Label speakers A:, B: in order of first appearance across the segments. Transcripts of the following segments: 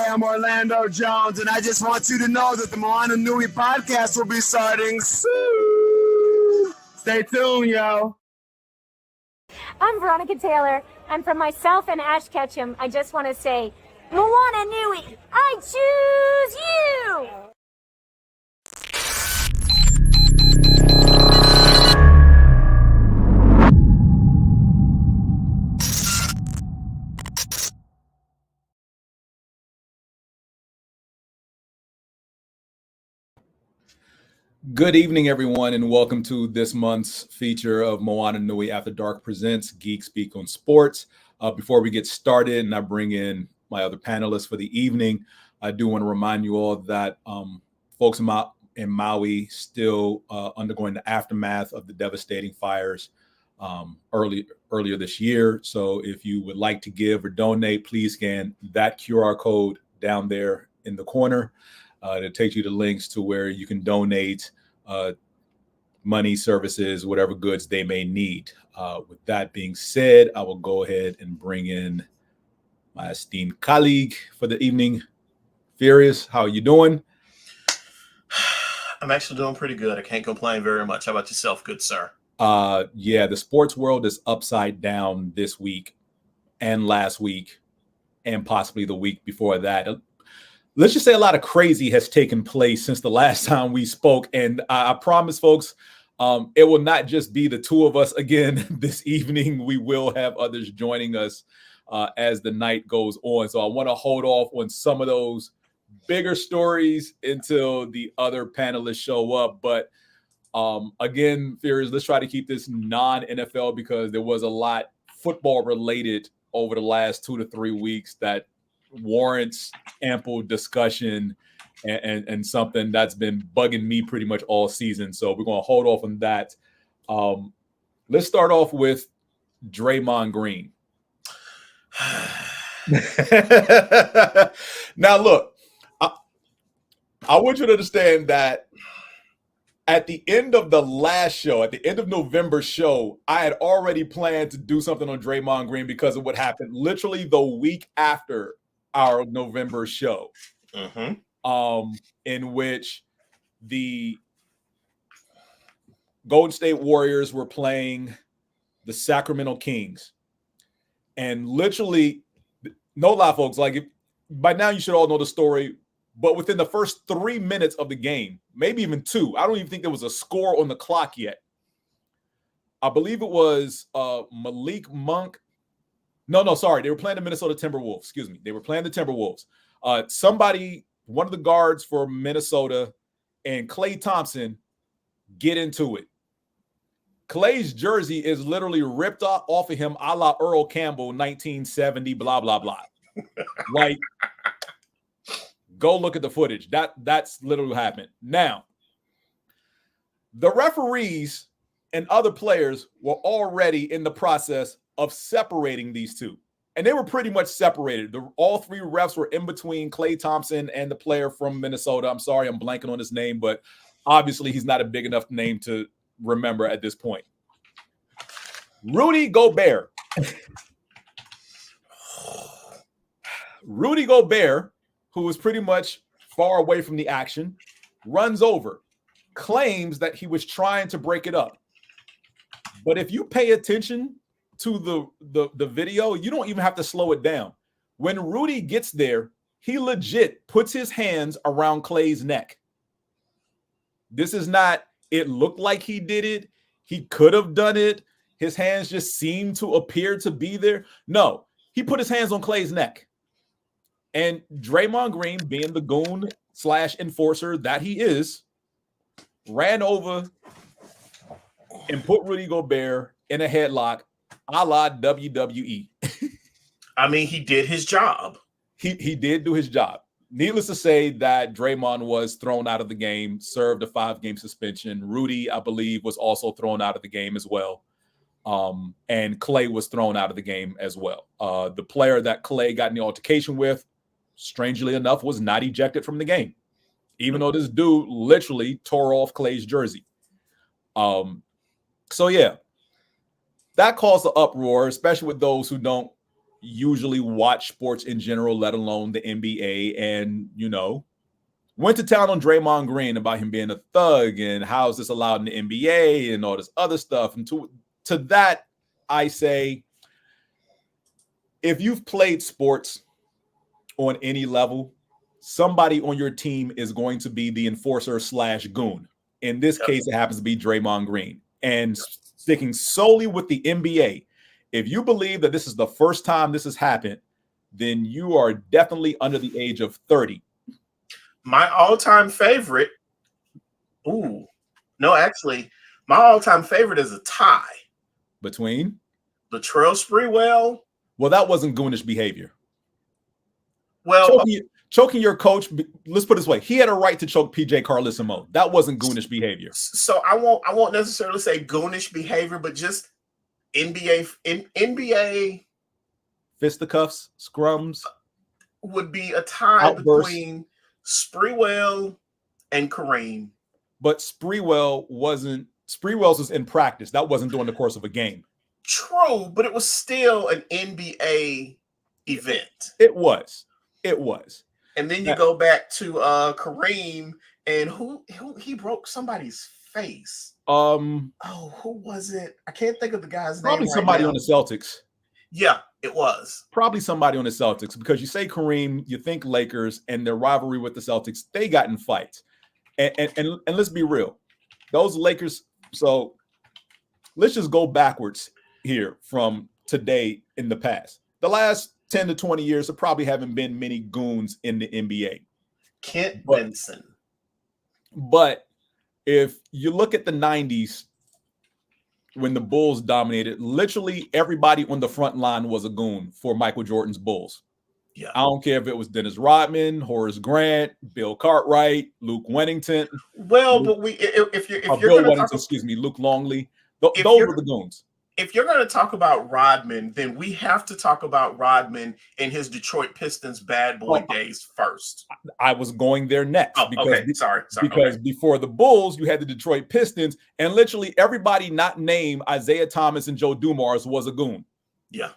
A: I'm Orlando Jones, and I just want you to know that the Moana Nui Podcast will be starting soon. Stay tuned, yo.
B: I'm Veronica Taylor, and from myself and Ash Ketchum, I just want to say, Moana Nui, I choose you!
C: Good evening, everyone, and welcome to this month's feature of Moana Nui After Dark presents Geek Speak On Sports. Before we get started and I bring in my other panelists for the evening, I do want to remind you all that folks in Maui still undergoing the aftermath of the devastating fires earlier this year. So if you would like to give or donate, please scan that QR code down there in the corner. It takes you to links to where you can donate money, services, whatever goods they may need. With that being said, I will go ahead and bring in my esteemed colleague for the evening. Furious, how are you doing?
D: I'm actually doing pretty good. I can't complain very much. How about yourself, good sir?
C: Yeah, the sports world is upside down this week and last week and possibly the week before that. Let's just say a lot of crazy has taken place since the last time we spoke. And I promise, folks, it will not just be the two of us again this evening. We will have others joining us as the night goes on. So I want to hold off on some of those bigger stories until the other panelists show up. But again, Fears, let's try to keep this non-NFL because there was a lot football related over the last 2 to 3 weeks that warrants ample discussion and something that's been bugging me pretty much all season. So we're going to hold off on that. Let's start off with Draymond Green. Now, look, I want you to understand that at the end of the last show, at the end of November's show, I had already planned to do something on Draymond Green because of what happened literally the week after our November show, in which the Golden State Warriors were playing the Sacramento Kings. And literally, no lie, folks, like by now you should all know the story, but within the first 3 minutes of the game, maybe even 2, I don't even think there was a score on the clock yet. I believe it was Malik Monk. No, sorry. They were playing the Minnesota Timberwolves. Excuse me. They were playing the Timberwolves. One of the guards for Minnesota and Klay Thompson get into it. Klay's jersey is literally ripped off of him a la Earl Campbell, 1970, blah, blah, blah. Like, go look at the footage. That's literally what happened. Now, the referees and other players were already in the process of separating these two. And they were pretty much separated. All 3 refs were in between Klay Thompson and the player from Minnesota. I'm sorry, I'm blanking on his name, but obviously he's not a big enough name to remember at this point. Rudy Gobert. Rudy Gobert, who was pretty much far away from the action, runs over, claims that he was trying to break it up. But if you pay attention to the video, you don't even have to slow it down. When Rudy gets there, he legit puts his hands around Klay's neck. This is not, it looked like he did it. He could have done it. His hands just seemed to appear to be there. No, he put his hands on Klay's neck. And Draymond Green, being the goon / enforcer that he is, ran over and put Rudy Gobert in a headlock a la WWE.
D: I mean, he did his job.
C: He did do his job. Needless to say that Draymond was thrown out of the game, served a 5-game suspension. Rudy, I believe, was also thrown out of the game as well. And Klay was thrown out of the game as well. The player that Klay got in the altercation with, strangely enough, was not ejected from the game, even though this dude literally tore off Klay's jersey. So, yeah, that caused the uproar, especially with those who don't usually watch sports in general, let alone the NBA, and, you know, went to town on Draymond Green about him being a thug and how is this allowed in the NBA and all this other stuff. And to that, I say, if you've played sports on any level, somebody on your team is going to be the enforcer / goon. In this case, it happens to be Draymond Green. And sticking solely with the NBA, if you believe that this is the first time this has happened, then you are definitely under the age of 30.
D: My all-time favorite, my all-time favorite is a tie.
C: Between?
D: Latrell Sprewell.
C: Well, that wasn't goonish behavior.
D: Well,
C: choking your coach, let's put it this way. He had a right to choke PJ Carlesimo. That wasn't goonish behavior.
D: So I won't necessarily say goonish behavior, but just NBA
C: fisticuffs, scrums
D: would be a tie between Sprewell and Kareem.
C: But Sprewell's was in practice. That wasn't during the course of a game.
D: True, but it was still an NBA event.
C: It was.
D: And then you go back to Kareem, and who he broke somebody's face. Who was it? I can't think of the guy's name.
C: Probably somebody on the Celtics.
D: Yeah, it was.
C: Probably somebody on the Celtics, because you say Kareem, you think Lakers, and their rivalry with the Celtics, they got in fights. And let's be real. Those Lakers, so let's just go backwards here from today in the past. The last 10 to 20 years, there probably haven't been many goons in the NBA.
D: Kent Benson.
C: But if you look at the 90s, when the Bulls dominated, literally everybody on the front line was a goon for Michael Jordan's Bulls.
D: Yeah.
C: I don't care if it was Dennis Rodman, Horace Grant, Bill Cartwright, Luke Wennington.
D: Well,
C: Luke,
D: but if you're
C: Bill Wennington, Luke Longley. Those were the goons.
D: If you're going to talk about Rodman, then we have to talk about Rodman in his Detroit Pistons bad boy days first.
C: I was going there next.
D: Sorry.
C: Because before the Bulls, you had the Detroit Pistons, and literally everybody not named Isaiah Thomas and Joe Dumars was a goon.
D: Yeah.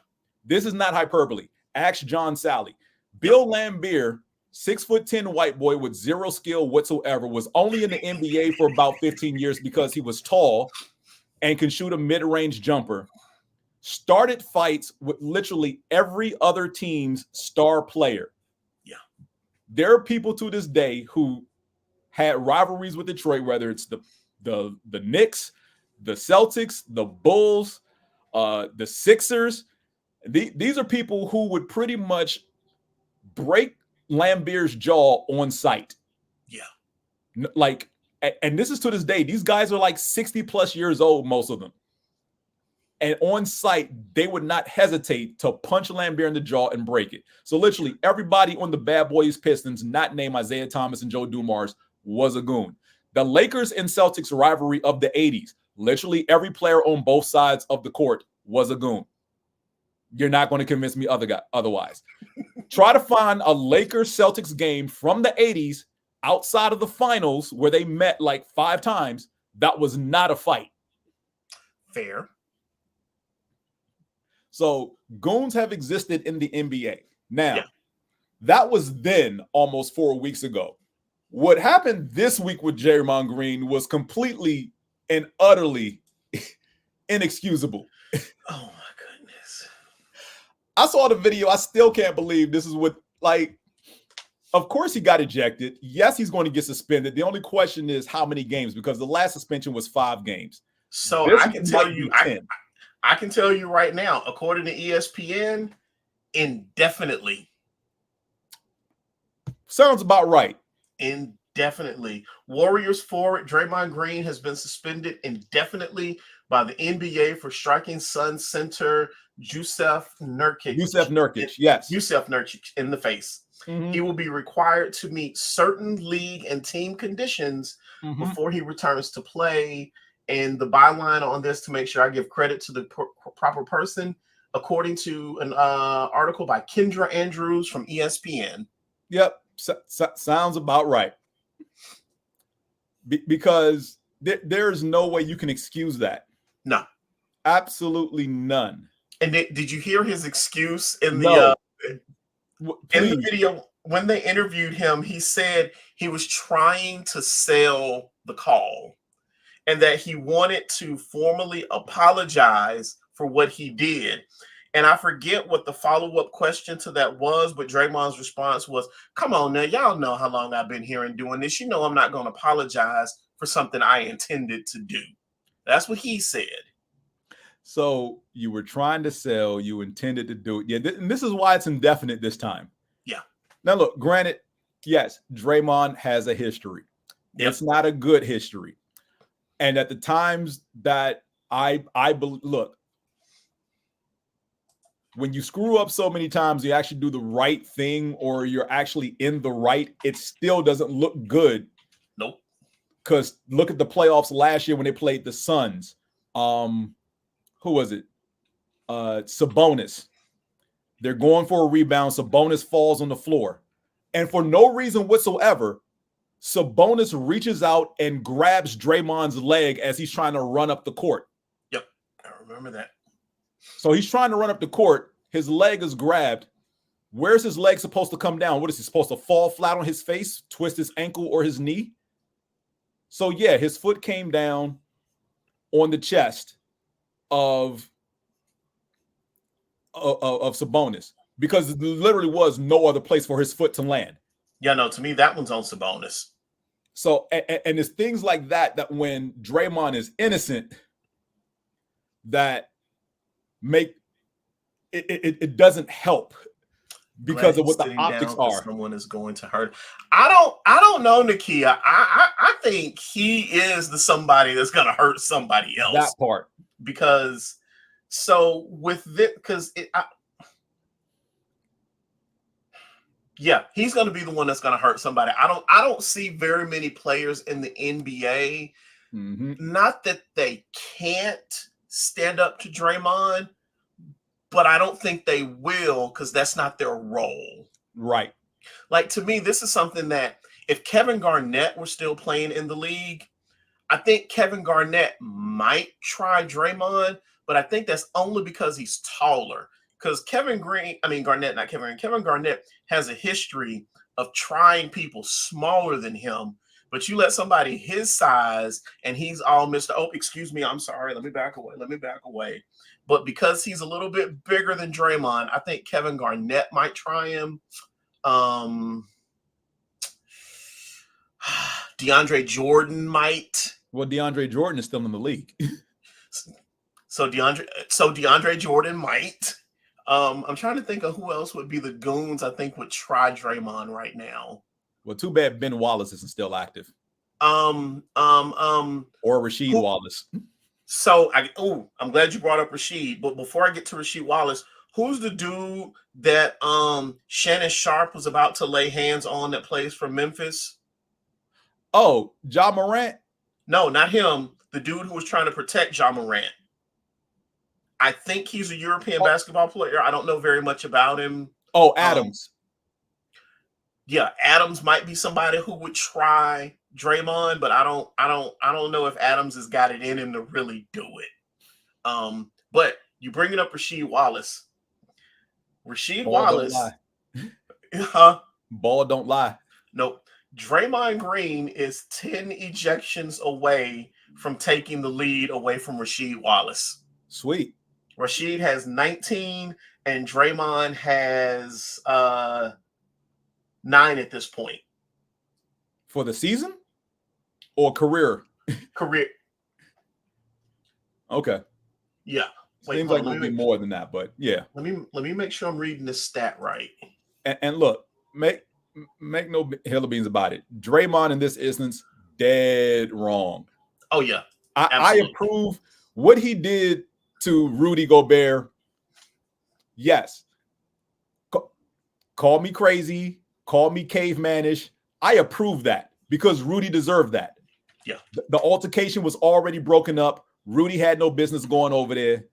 C: This is not hyperbole. Ask John Sally. Bill Laimbeer, 6'10" white boy with zero skill whatsoever, was only in the NBA for about 15 years because he was tall and can shoot a mid-range jumper, started fights with literally every other team's star player.
D: Yeah.
C: There are people to this day who had rivalries with Detroit, whether it's the Knicks, the Celtics, the Bulls, the Sixers. These are people who would pretty much break Laimbeer's jaw on sight.
D: Yeah.
C: Like, and this is to this day, these guys are like 60 plus years old, most of them. And on sight, they would not hesitate to punch Laimbeer in the jaw and break it. So literally everybody on the Bad Boys Pistons, not named Isaiah Thomas and Joe Dumars, was a goon. The Lakers and Celtics rivalry of the 80s, literally every player on both sides of the court was a goon. You're not going to convince me otherwise. Try to find a Lakers-Celtics game from the 80s outside of the finals where they met like 5 times. That was not a fight.
D: Fair.
C: So goons have existed in the NBA. Now, that was then almost 4 weeks ago. What happened this week with Draymond Green was completely and utterly inexcusable.
D: Oh my goodness.
C: I saw the video. I still can't believe this is what, like, of course he got ejected. Yes, he's going to get suspended. The only question is how many games, because the last suspension was 5 games.
D: So
C: this
D: I can tell you, I can tell you right now, according to ESPN, indefinitely.
C: Sounds about right.
D: Indefinitely. Warriors forward Draymond Green has been suspended indefinitely by the NBA for striking Suns center Jusuf Nurkic.
C: Yes.
D: Jusuf Nurkic in the face.
C: Mm-hmm.
D: He will be required to meet certain league and team conditions before he returns to play. And the byline on this, to make sure I give credit to the proper person, according to an article by Kendra Andrews from ESPN.
C: Yep. Sounds about right. Because there's no way you can excuse that.
D: No.
C: Absolutely none.
D: And did you hear his excuse in
C: No.
D: in the video when they interviewed him? He said he was trying to sell the call and that he wanted to formally apologize for what he did. And I forget what the follow-up question to that was, but Draymond's response was, come on now, y'all know how long I've been here and doing this. You know I'm not going to apologize for something I intended to do. That's what he said.
C: So you were trying to sell, you intended to do it. Yeah, and this is why it's indefinite this time.
D: Yeah.
C: Now, look, granted, yes, Draymond has a history. Yep. It's not a good history. And at the times that I look, when you screw up so many times, you actually do the right thing or you're actually in the right, it still doesn't look good.
D: Nope.
C: Because look at the playoffs last year when they played the Suns. Who was it? Sabonis. They're going for a rebound. Sabonis falls on the floor. And for no reason whatsoever, Sabonis reaches out and grabs Draymond's leg as he's trying to run up the court.
D: Yep, I remember that.
C: So he's trying to run up the court. His leg is grabbed. Where's his leg supposed to come down? What is he supposed to fall flat on his face, twist his ankle or his knee? So yeah, his foot came down on the chest of Sabonis because there literally was no other place for his foot to land.
D: Yeah, no, to me, that one's on Sabonis.
C: So, and it's things like that when Draymond is innocent that make it doesn't help because of what the optics are.
D: Someone is going to hurt. I don't know, Nakia. I think he is the somebody that's going to hurt somebody else.
C: That part.
D: Because so with this, because yeah, he's going to be the one that's going to hurt somebody. I don't see very many players in the NBA.
C: Mm-hmm.
D: Not that they can't stand up to Draymond, but I don't think they will because that's not their role.
C: Right.
D: Like, to me, this is something that if Kevin Garnett were still playing in the league, I think Kevin Garnett might try Draymond, but I think that's only because he's taller. Because Kevin Garnett has a history of trying people smaller than him. But you let somebody his size and he's all Mr. Oh, excuse me, I'm sorry. Let me back away. But because he's a little bit bigger than Draymond, I think Kevin Garnett might try him. DeAndre Jordan might.
C: Well, DeAndre Jordan is still in the league.
D: So DeAndre Jordan might. I'm trying to think of who else would be the goons I think would try Draymond right now.
C: Well, too bad Ben Wallace isn't still active. Or Rasheed Wallace.
D: So I'm glad you brought up Rasheed. But before I get to Rasheed Wallace, who's the dude that Shannon Sharp was about to lay hands on that plays for Memphis?
C: Oh, Ja Morant?
D: No, not him. The dude who was trying to protect Ja Morant. I think he's a European basketball player. I don't know very much about him.
C: Oh, Adams.
D: Yeah, Adams might be somebody who would try Draymond, but I don't know if Adams has got it in him to really do it. But you bringing up Rasheed Wallace. Wallace.
C: Ball don't lie.
D: Nope. Draymond Green is 10 ejections away from taking the lead away from Rasheed Wallace.
C: Sweet.
D: Rasheed has 19 and Draymond has 9 at this point.
C: For the season or career?
D: Career.
C: Okay.
D: Yeah.
C: Seems like it'll be more than that, but yeah.
D: Let me make sure I'm reading this stat right.
C: And look, make no hell of beans about it. Draymond in this instance, dead wrong.
D: Oh yeah.
C: I approve what he did to Rudy Gobert. Yes. Call me crazy, call me cavemanish. I approve that because Rudy deserved that.
D: Yeah.
C: The altercation was already broken up. Rudy had no business going over there.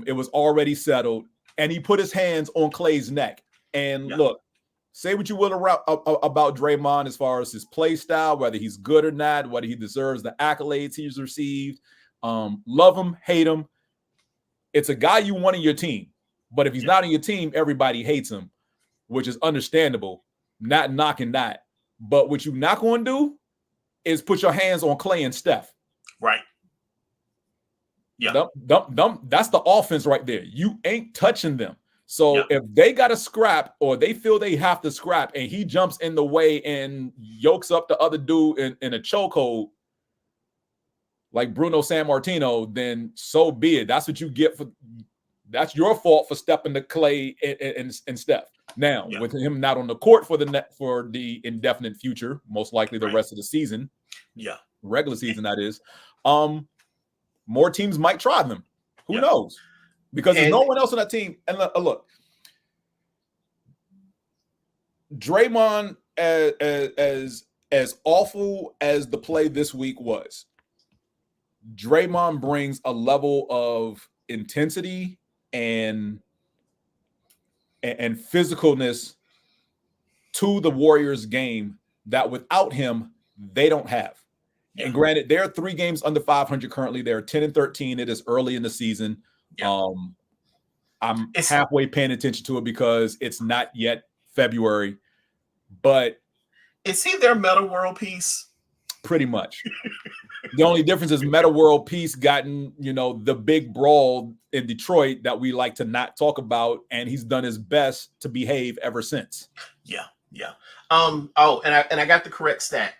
C: It was already settled. And he put his hands on Clay's neck. And look, say what you will about Draymond as far as his play style, whether he's good or not, whether he deserves the accolades he's received. Love him, hate him. it's a guy you want in your team. But if he's not on your team, everybody hates him, which is understandable. Not knocking that. But what you're not going to do is put your hands on Clay and Steph.
D: Right. Yeah.
C: That's the offense right there. You ain't touching them. So if they got to scrap or they feel they have to scrap and he jumps in the way and yokes up the other dude in a chokehold like Bruno Sammartino, then so be it. That's what you get for that's your fault for stepping to Clay and Steph. Now, with him not on the court for the indefinite future, most likely the rest of the season. Yeah. Regular season, that is. More teams might try them. Who knows? Because there's no one else on that team. And look, Draymond, as awful as the play this week was, Draymond brings a level of intensity and physicalness to the Warriors game that without him, they don't have. And granted, they're 3 games under 500 currently. They're 10-13. It is early in the season. I'm halfway paying attention to it because it's not yet February, but
D: is he their Meta World Peace?
C: Pretty much. The only difference is Meta World Peace gotten, the big brawl in Detroit that we like to not talk about, and he's done his best to behave ever since.
D: Yeah. And I got the correct stat.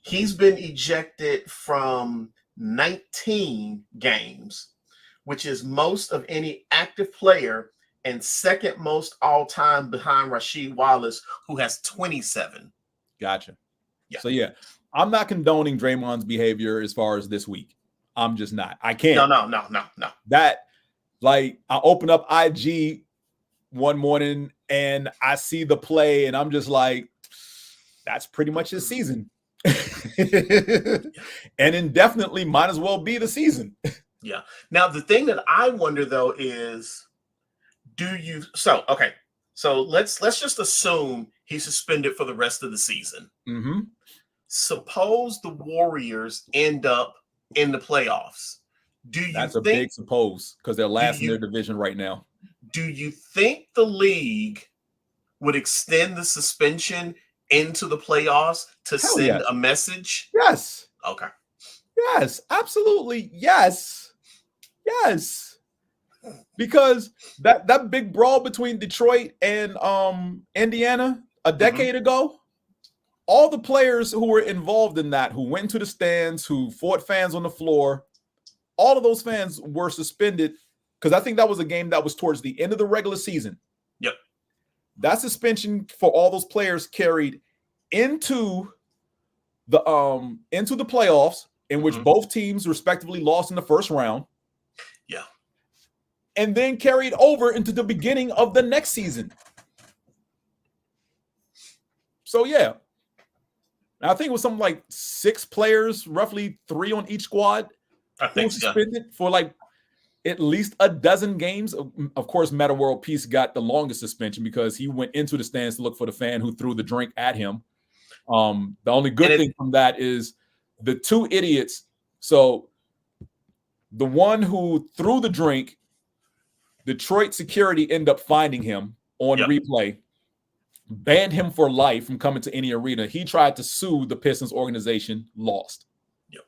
D: He's been ejected from 19 games, which is most of any active player and second most all time behind Rasheed Wallace, who has 27.
C: Gotcha. Yeah. So I'm not condoning Draymond's behavior as far as this week. I'm just not. I can't.
D: No.
C: That, like, I open up IG one morning and I see the play and I'm just like, that's pretty much his season. And indefinitely might as well be the season.
D: Yeah. Now, the thing that I wonder, though, is so let's just assume he's suspended for the rest of the season.
C: Mm-hmm.
D: Suppose the Warriors end up in the playoffs.
C: That's a big suppose because they're last in their division right now.
D: Do you think the league would extend the suspension into the playoffs to send a message?
C: Yes.
D: Okay.
C: Yes, absolutely. Yes. Because that big brawl between Detroit and Indiana a decade ago, all the players who were involved in that, who went to the stands, who fought fans on the floor, all of those fans were suspended because I think that was a game that was towards the end of the regular season.
D: Yep.
C: That suspension for all those players carried into the playoffs, in which both teams respectively lost in the first round.
D: Yeah.
C: And then carried over into the beginning of the next season. So I think it was something like 6 players, roughly 3 on each squad,
D: I think
C: suspended for like at least a dozen games. Of course, Meta World Peace got the longest suspension because he went into the stands to look for the fan who threw the drink at him. The only good thing from that is the 2 idiots. So the one who threw the drink, Detroit security ended up finding him on replay, banned him for life from coming to any arena. He tried to sue the Pistons organization, lost.
D: Yep.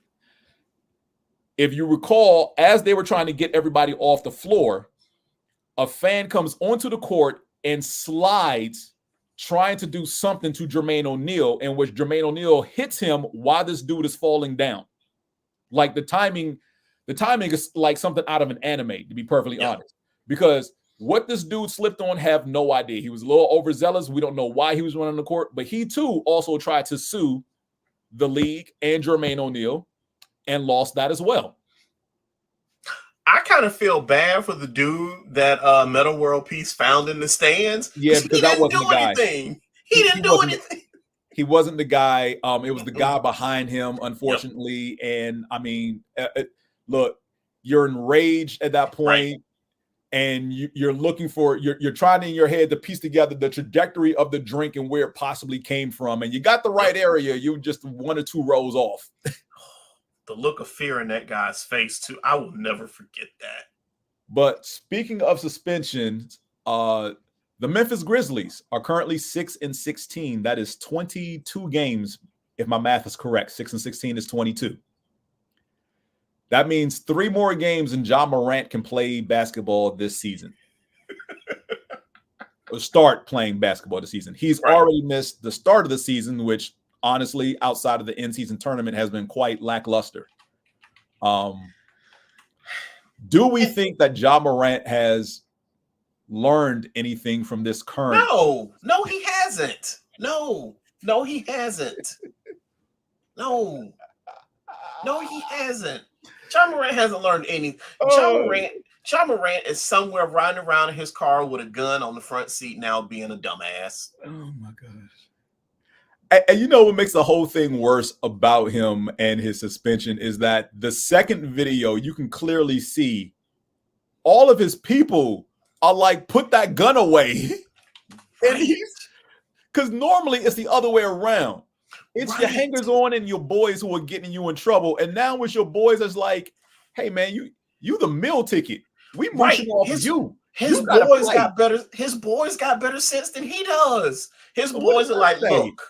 C: If you recall, as they were trying to get everybody off the floor, a fan comes onto the court and slides, trying to do something to Jermaine O'Neal, in which Jermaine O'Neal hits him while this dude is falling down. Like the timing is like something out of an anime, to be perfectly honest. Because what this dude slipped on, have no idea. He was a little overzealous. We don't know why he was running the court, but he too also tried to sue the league and Jermaine O'Neal and lost that as well.
D: I kind of feel bad for the dude that Meta World Peace found in the stands.
C: Yeah, because that wasn't the guy.
D: He didn't do anything.
C: He wasn't the guy. It was the guy behind him, unfortunately. And I mean, look, you're enraged at that point, and you're looking for you're trying in your head to piece together the trajectory of the drink and where it possibly came from. And you got the right area. You just 1 or 2 rows off.
D: The look of fear in that guy's face too. I will never forget that.
C: But speaking of suspensions, the Memphis Grizzlies are currently 6-16. That is 22 games, if my math is correct. 6-16 is 22. That means 3 more games and Ja Morant can play basketball this season. Or start playing basketball this season. He's already missed the start of the season, which honestly, outside of the in-season tournament, has been quite lackluster. Do we think that Ja Morant has learned anything from this current?
D: No, he hasn't. No, he hasn't. No, he hasn't. Ja Morant hasn't learned anything. Ja Morant is somewhere riding around in his car with a gun on the front seat now, being a dumbass.
C: Oh my gosh. And you know what makes the whole thing worse about him and his suspension is that the second video, you can clearly see all of his people are like, put that gun away. And because normally it's the other way around. It's your hangers on and your boys who are getting you in trouble. And now with your boys, it's like, hey man, you the meal ticket. We marching off you.
D: His boys got better. His boys got better sense than he does. His boys are like, look,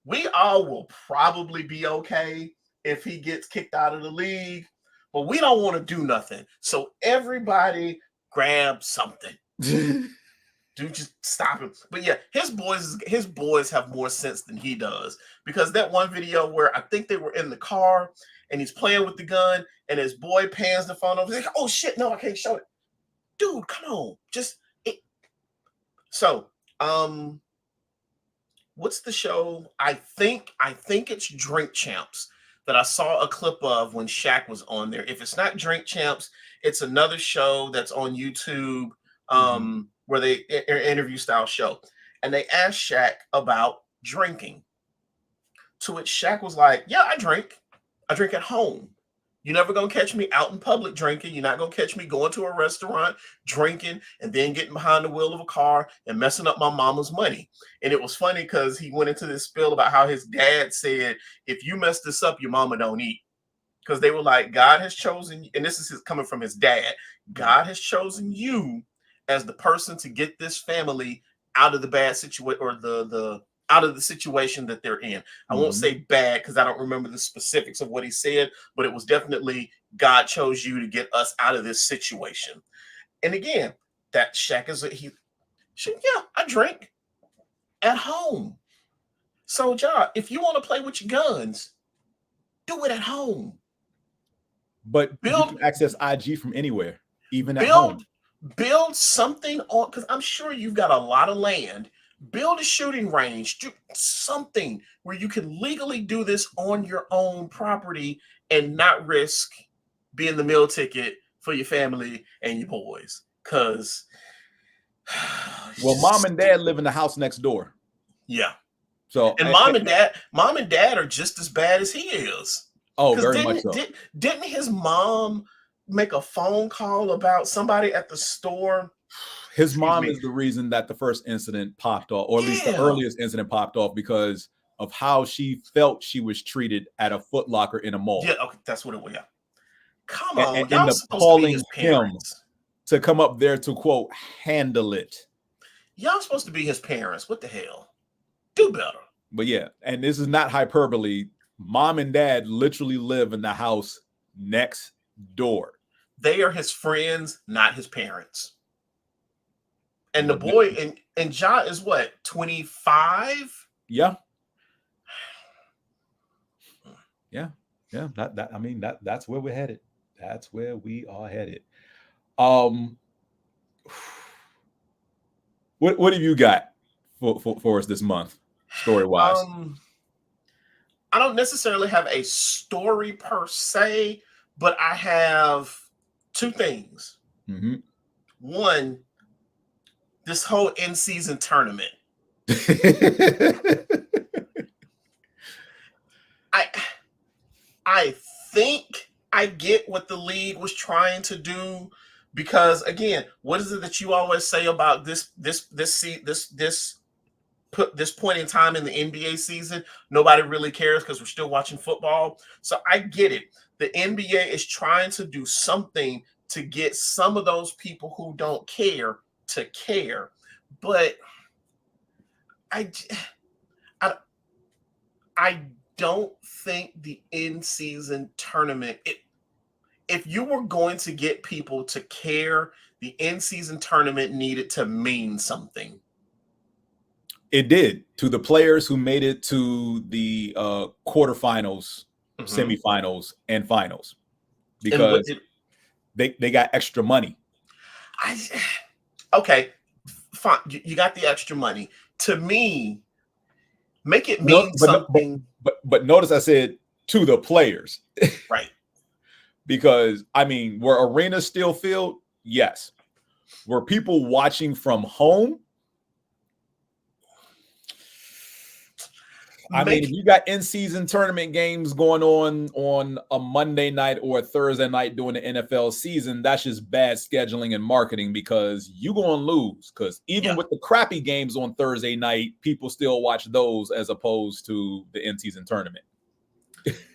D: we all will probably be okay if he gets kicked out of the league, but we don't want to do nothing. So everybody grab something. Dude, just stop him. But yeah, his boys have more sense than he does, because that one video where I think they were in the car and he's playing with the gun and his boy pans the phone over. He's like, oh shit, no, I can't show it. Dude, come on. What's the show? I think it's Drink Champs that I saw a clip of when Shaq was on there. If it's not Drink Champs, it's another show that's on YouTube, where they interview style show. And they asked Shaq about drinking. To which Shaq was like, yeah, I drink. I drink at home. You're never going to catch me out in public drinking. You're not going to catch me going to a restaurant drinking and then getting behind the wheel of a car and messing up my mama's money. And it was funny because he went into this spiel about how his dad said, if you mess this up, your mama don't eat. Because they were like, God has chosen, and this is coming from his dad, God has chosen you as the person to get this family out of the bad situation, or the out of the situation that they're in. I won't say bad because I don't remember the specifics of what he said, but it was definitely God chose you to get us out of this situation. And again, that Shaq is I drink at home. So, Ja, if you want to play with your guns, do it at home.
C: But you can access IG from anywhere, even at home.
D: Build something on, because I'm sure you've got a lot of land. Build a shooting range, do something where you can legally do this on your own property and not risk being the meal ticket for your family and your boys. Because,
C: well, mom and dad live in the house next door.
D: Yeah.
C: So,
D: and mom and dad are just as bad as he is.
C: Oh, very much so.
D: Didn't his mom make a phone call about somebody at the store?
C: His mom is the reason that the first incident popped off, or at least the earliest incident popped off, because of how she felt she was treated at a Foot Locker in a mall.
D: Yeah, okay, that's what it was. Yeah. Come on,
C: and the calling him to come up there to, quote, handle it.
D: Y'all supposed to be his parents. What the hell? Do better.
C: But yeah, and this is not hyperbole. Mom and dad literally live in the house next door.
D: They are his friends, not his parents. And the boy and Ja is what, 25?
C: Yeah. Yeah. Yeah. That's where we're headed. That's where we are headed. What have you got for us this month, story-wise?
D: I don't necessarily have a story per se, but I have two things. One, this whole in-season tournament. I think I get what the league was trying to do, because again, what is it that you always say about this point in time in the NBA season? Nobody really cares because we're still watching football. So I get it. The NBA is trying to do something to get some of those people who don't care to care. But I don't think the in-season tournament, if you were going to get people to care, the in-season tournament needed to mean something.
C: It did, to the players who made it to the quarterfinals, semifinals, and finals, because they got extra money. Okay,
D: fine. You got the extra money. To me, make it mean something.
C: But notice I said to the players.
D: Right.
C: Because, I mean, were arenas still filled? Yes. Were people watching from home? I mean, if you got in-season tournament games going on a Monday night or a Thursday night during the NFL season, that's just bad scheduling and marketing, because you're going to lose. Because even with the crappy games on Thursday night, people still watch those as opposed to the in-season tournament.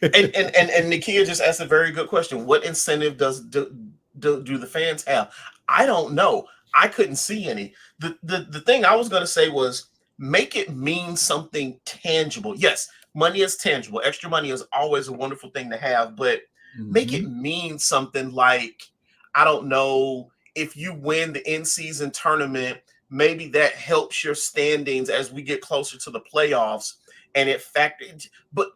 D: and Nakia just asked a very good question. What incentive do the fans have? I don't know. I couldn't see any. The thing I was going to say was, make it mean something tangible. Yes, money is tangible. Extra money is always a wonderful thing to have, but make it mean something like, I don't know, if you win the in-season tournament, maybe that helps your standings as we get closer to the playoffs, and it factored. But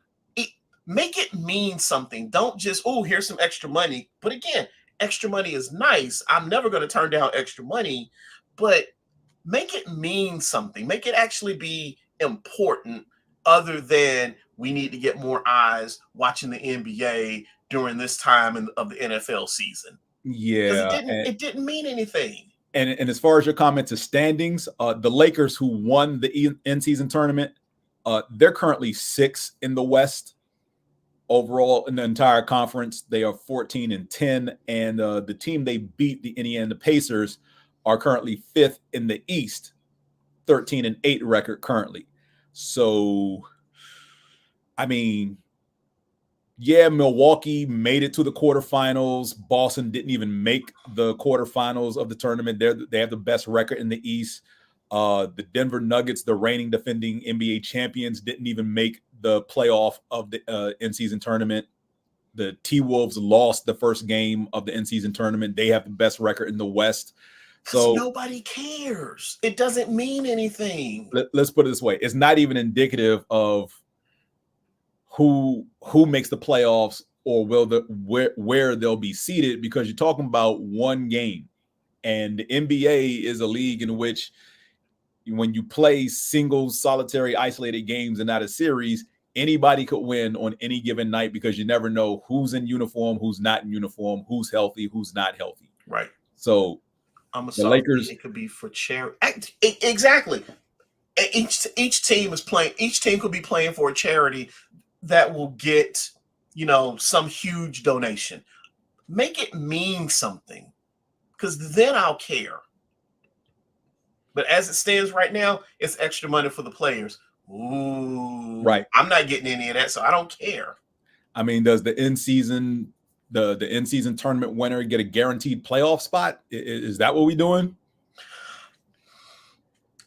D: make it mean something. Don't just, oh, here's some extra money. But again, extra money is nice. I'm never going to turn down extra money, but make it mean something. Make it actually be important, other than we need to get more eyes watching the NBA during this time of the NFL season.
C: Yeah.
D: It didn't mean anything.
C: And as far as your comment to standings, the Lakers, who won the in-season tournament, they're currently 6th in the West overall in the entire conference. They are 14-10, and the team they beat, the Indiana Pacers, are currently 5th in the East, 13-8 record currently. So, I mean, yeah, Milwaukee made it to the quarterfinals. Boston didn't even make the quarterfinals of the tournament. They have the best record in the East. The Denver Nuggets, the reigning defending NBA champions, didn't even make the playoff of the in-season tournament. The T-Wolves lost the first game of the in-season tournament. They have the best record in the West.
D: So nobody cares. It doesn't mean anything.
C: Let's put it this way. It's not even indicative of who makes the playoffs or where they'll be seated, because you're talking about one game. And the NBA is a league in which, when you play singles, solitary, isolated games and not a series, anybody could win on any given night, because you never know who's in uniform, who's not in uniform, who's healthy, who's not healthy.
D: Right.
C: So the Lakers,
D: it could be for charity. Exactly. Each team is playing. Each team could be playing for a charity that will get, some huge donation. Make it mean something, because then I'll care. But as it stands right now, it's extra money for the players. Ooh,
C: right.
D: I'm not getting any of that, so I don't care.
C: I mean, does the in-season tournament winner get a guaranteed playoff spot? Is that what we're doing?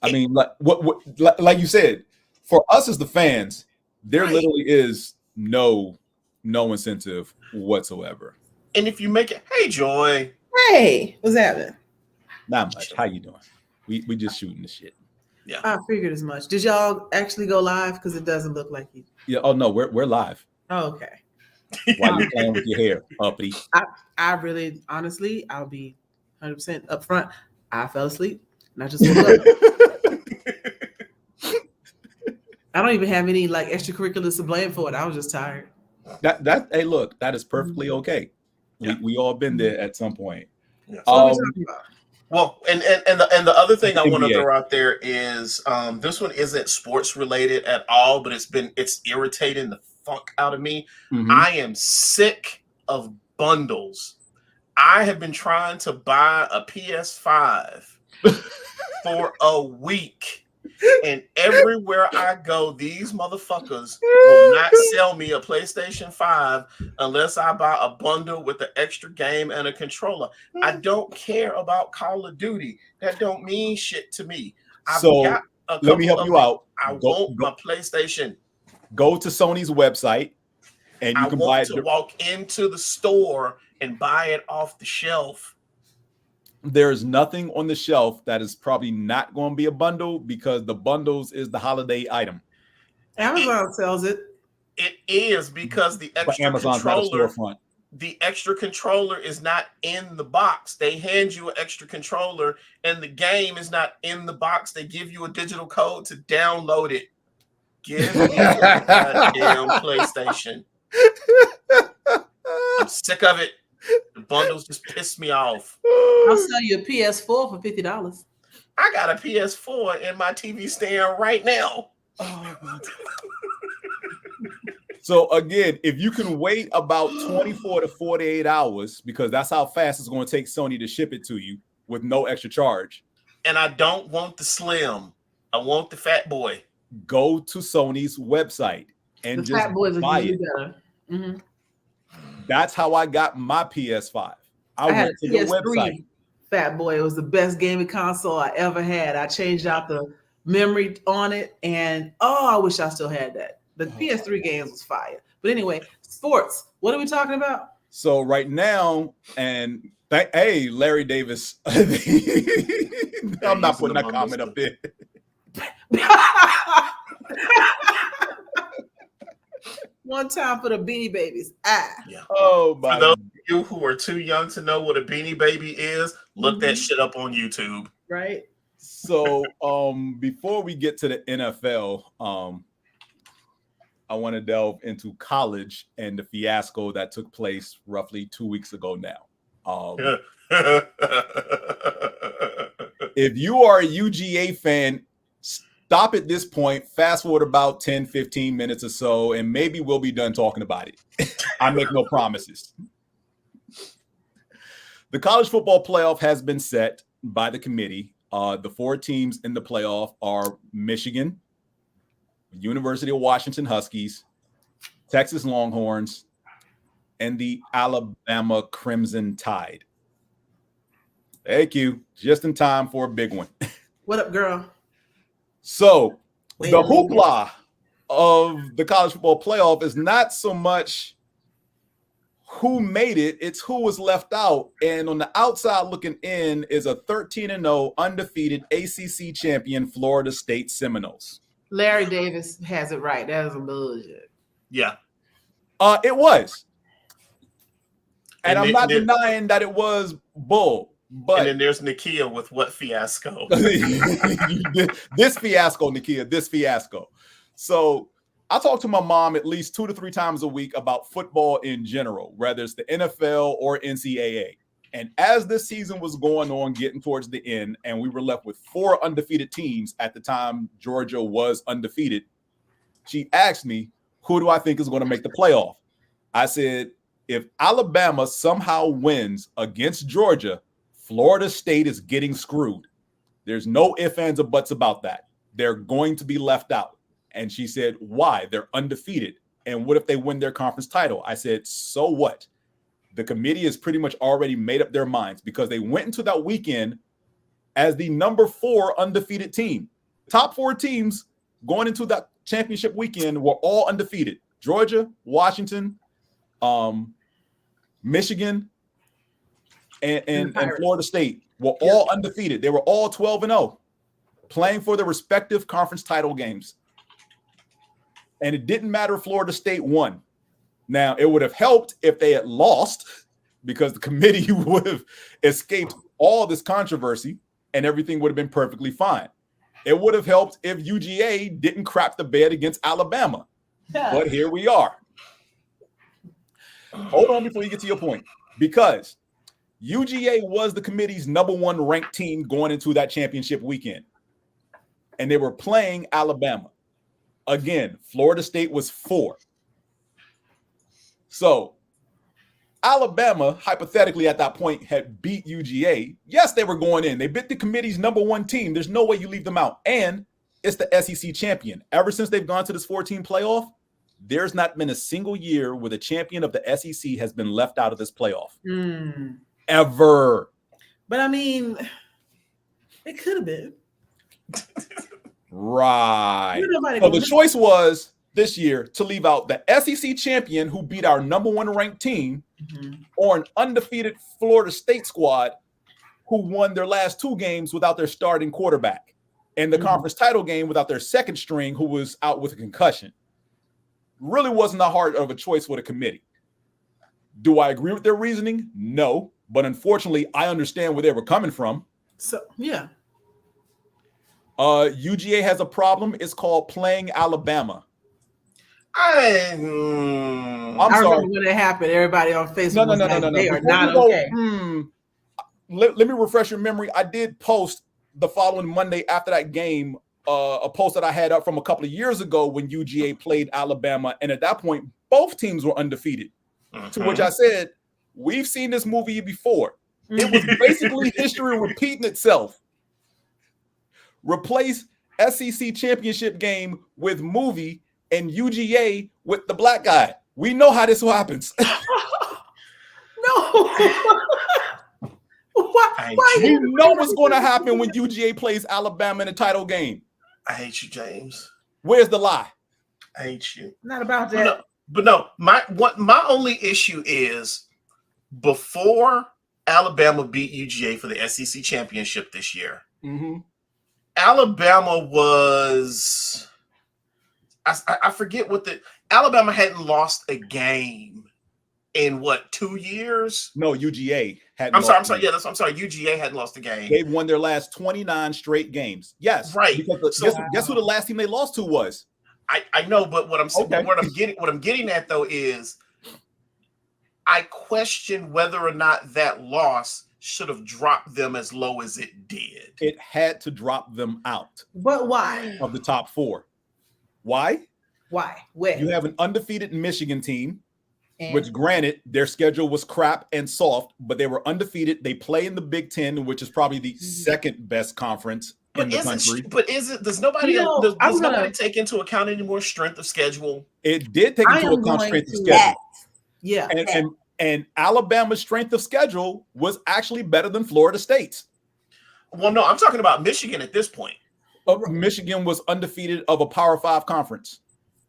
C: I mean, like you said, for us as the fans, there literally is no incentive whatsoever.
D: And if you make it, hey, Joy.
E: Hey, what's happening?
C: Not much. How you doing? We just shooting the shit.
D: Yeah,
E: I figured as much. Did y'all actually go live? Because it doesn't look like you.
C: Yeah. Oh no, we're live.
E: Oh, okay.
C: Why are you playing with your hair, uppity?
E: I really, honestly, I'll be 100% upfront. I fell asleep, and I just woke up. I don't even have any extracurriculars to blame for it. I was just tired.
C: Hey, look, that is perfectly okay. Yeah. We all been there at some point.
D: Yeah. Well, and the other thing I want to throw out there is this one isn't sports related at all, but it's irritating the fuck out of me. I am sick of bundles. I have been trying to buy a PS5 for a week, And everywhere I go, these motherfuckers will not sell me a PlayStation 5 unless I buy a bundle with an extra game and a controller. I don't care about Call of Duty. That don't mean shit to me.
C: So let me help you out.
D: I want my PlayStation.
C: Go to Sony's website and you can buy it.
D: Walk into the store and buy it off the shelf.
C: There's nothing on the shelf that is probably not going to be a bundle because the bundles is the holiday item.
E: Amazon sells it.
D: It is because the extra controller, the extra controller is not in the box. They hand you an extra controller and the game is not in the box. They give you a digital code to download it. Give me a goddamn PlayStation. I'm sick of it. The bundles just piss me off.
E: I'll sell you a PS4 for $50.
D: I got a PS4 in my TV stand right now.
E: Oh,
C: so again, if you can wait about 24 to 48 hours, because that's how fast it's going to take Sony to ship it to you with no extra charge.
D: And I don't want the slim. I want the fat boy.
C: Go to Sony's website and
E: the fat boys
C: buy
E: are
C: it.
E: better. Mm-hmm.
C: That's how I got my PS5. I
E: had
C: went to the website.
E: Fat Boy. It was the best gaming console I ever had. I changed out the memory on it, and I wish I still had that. The PS3 games was fire. But anyway, sports. What are we talking about?
C: So right now, and hey, Larry Davis. I'm not putting that comment up there.
E: One time for the Beanie Babies.
D: Yeah.
C: Oh my!
D: For those of you who are too young to know what a Beanie Baby is, look that shit up on YouTube.
E: Right.
C: So, before we get to the NFL, I want to delve into college and the fiasco that took place roughly 2 weeks ago now. If you are a UGA fan, stop at this point, fast forward about 10, 15 minutes or so, and maybe we'll be done talking about it. I make no promises. The college football playoff has been set by the committee. The 4 teams in the playoff are Michigan, University of Washington Huskies, Texas Longhorns, and the Alabama Crimson Tide. Thank you. Just in time for a big one.
E: What up, girl?
C: So the hoopla of the college football playoff is not so much who made it, it's who was left out. And on the outside looking in is a 13-0 undefeated ACC champion Florida State Seminoles.
E: Larry Davis has it right. That was a bullshit.
D: Yeah.
C: It was. And I'm not denying that it was bull. But
D: and then there's Nakia with what fiasco?
C: This fiasco, Nakia, this fiasco. So I talk to my mom at least 2 to 3 times a week about football in general, whether it's the NFL or NCAA. And as this season was going on, getting towards the end, and we were left with 4 undefeated teams at the time Georgia was undefeated, she asked me, who do I think is going to make the playoff? I said, if Alabama somehow wins against Georgia, Florida State is getting screwed. There's no ifs, ands, or buts about that. They're going to be left out. And she said, why? They're undefeated. And what if they win their conference title? I said, so what? The committee has pretty much already made up their minds because they went into that weekend as the number 4 undefeated team. Top 4 teams going into that championship weekend were all undefeated. Georgia, Washington, Michigan, and Florida State were all undefeated. They were all 12-0, playing for their respective conference title games. And it didn't matter if Florida State won. Now, it would have helped if they had lost because the committee would have escaped all this controversy and everything would have been perfectly fine. It would have helped if UGA didn't crap the bed against Alabama. But here we are. Hold on before you get to your point. Because UGA was the committee's number 1 ranked team going into that championship weekend. And they were playing Alabama. Again, Florida State was 4. So Alabama, hypothetically at that point, had beat UGA. Yes, they were going in. They beat the committee's number 1 team. There's no way you leave them out. And it's the SEC champion. Ever since they've gone to this 14 playoff, there's not been a single year where the champion of the SEC has been left out of this playoff. Ever.
E: But I mean, it could have been.
C: Right. So the choice was this year to leave out the SEC champion who beat our number 1 ranked team or an undefeated Florida State squad who won their last 2 games without their starting quarterback and the conference title game without their second string who was out with a concussion. Really wasn't that hard of a choice for the committee. Do I agree with their reasoning? No. But unfortunately, I understand where they were coming from.
E: So, yeah.
C: UGA has a problem. It's called playing Alabama.
D: I'm
E: sorry.
D: sorry.
E: Remember when it happened. Everybody on Facebook was like, they are
C: Before
E: not
C: we go,
E: okay.
C: Let me refresh your memory. I did post the following Monday after that game, a post that I had up from a couple of years ago when UGA played Alabama. And at that point, both teams were undefeated. To which I said, we've seen this movie before. It was basically history repeating itself. Replace SEC championship game with movie and UGA with the black guy. We know how this happens.
E: No. Why
C: You know what's going to happen when UGA plays Alabama in a title game.
D: I hate you, James.
C: Where's the lie?
D: I hate you.
E: Not about that.
D: But no, my only issue is before Alabama beat UGA for the SEC championship this year, Alabama was I forget what Alabama hadn't lost a game in 2 years?
C: No, UGA hadn't.
D: I'm sorry. Yeah, I'm sorry. UGA hadn't lost a game.
C: They won their last 29 straight games. Yes,
D: right.
C: Because guess who the last team they lost to was?
D: I know, but what I'm getting at though is I question whether or not that loss should have dropped them as low as it did.
C: It had to drop them out.
E: But why?
C: Of the top 4. Why?
E: Why? Where?
C: You have an undefeated Michigan team, which granted, their schedule was crap and soft, but they were undefeated. They play in the Big Ten, which is probably the second best conference in the country.
D: Does nobody take into account any more strength of schedule?
C: It did take into account strength of schedule.
E: Yeah.
C: And Alabama's strength of schedule was actually better than Florida State's.
D: Well, no, I'm talking about Michigan at this point.
C: Michigan was undefeated of a Power 5 conference.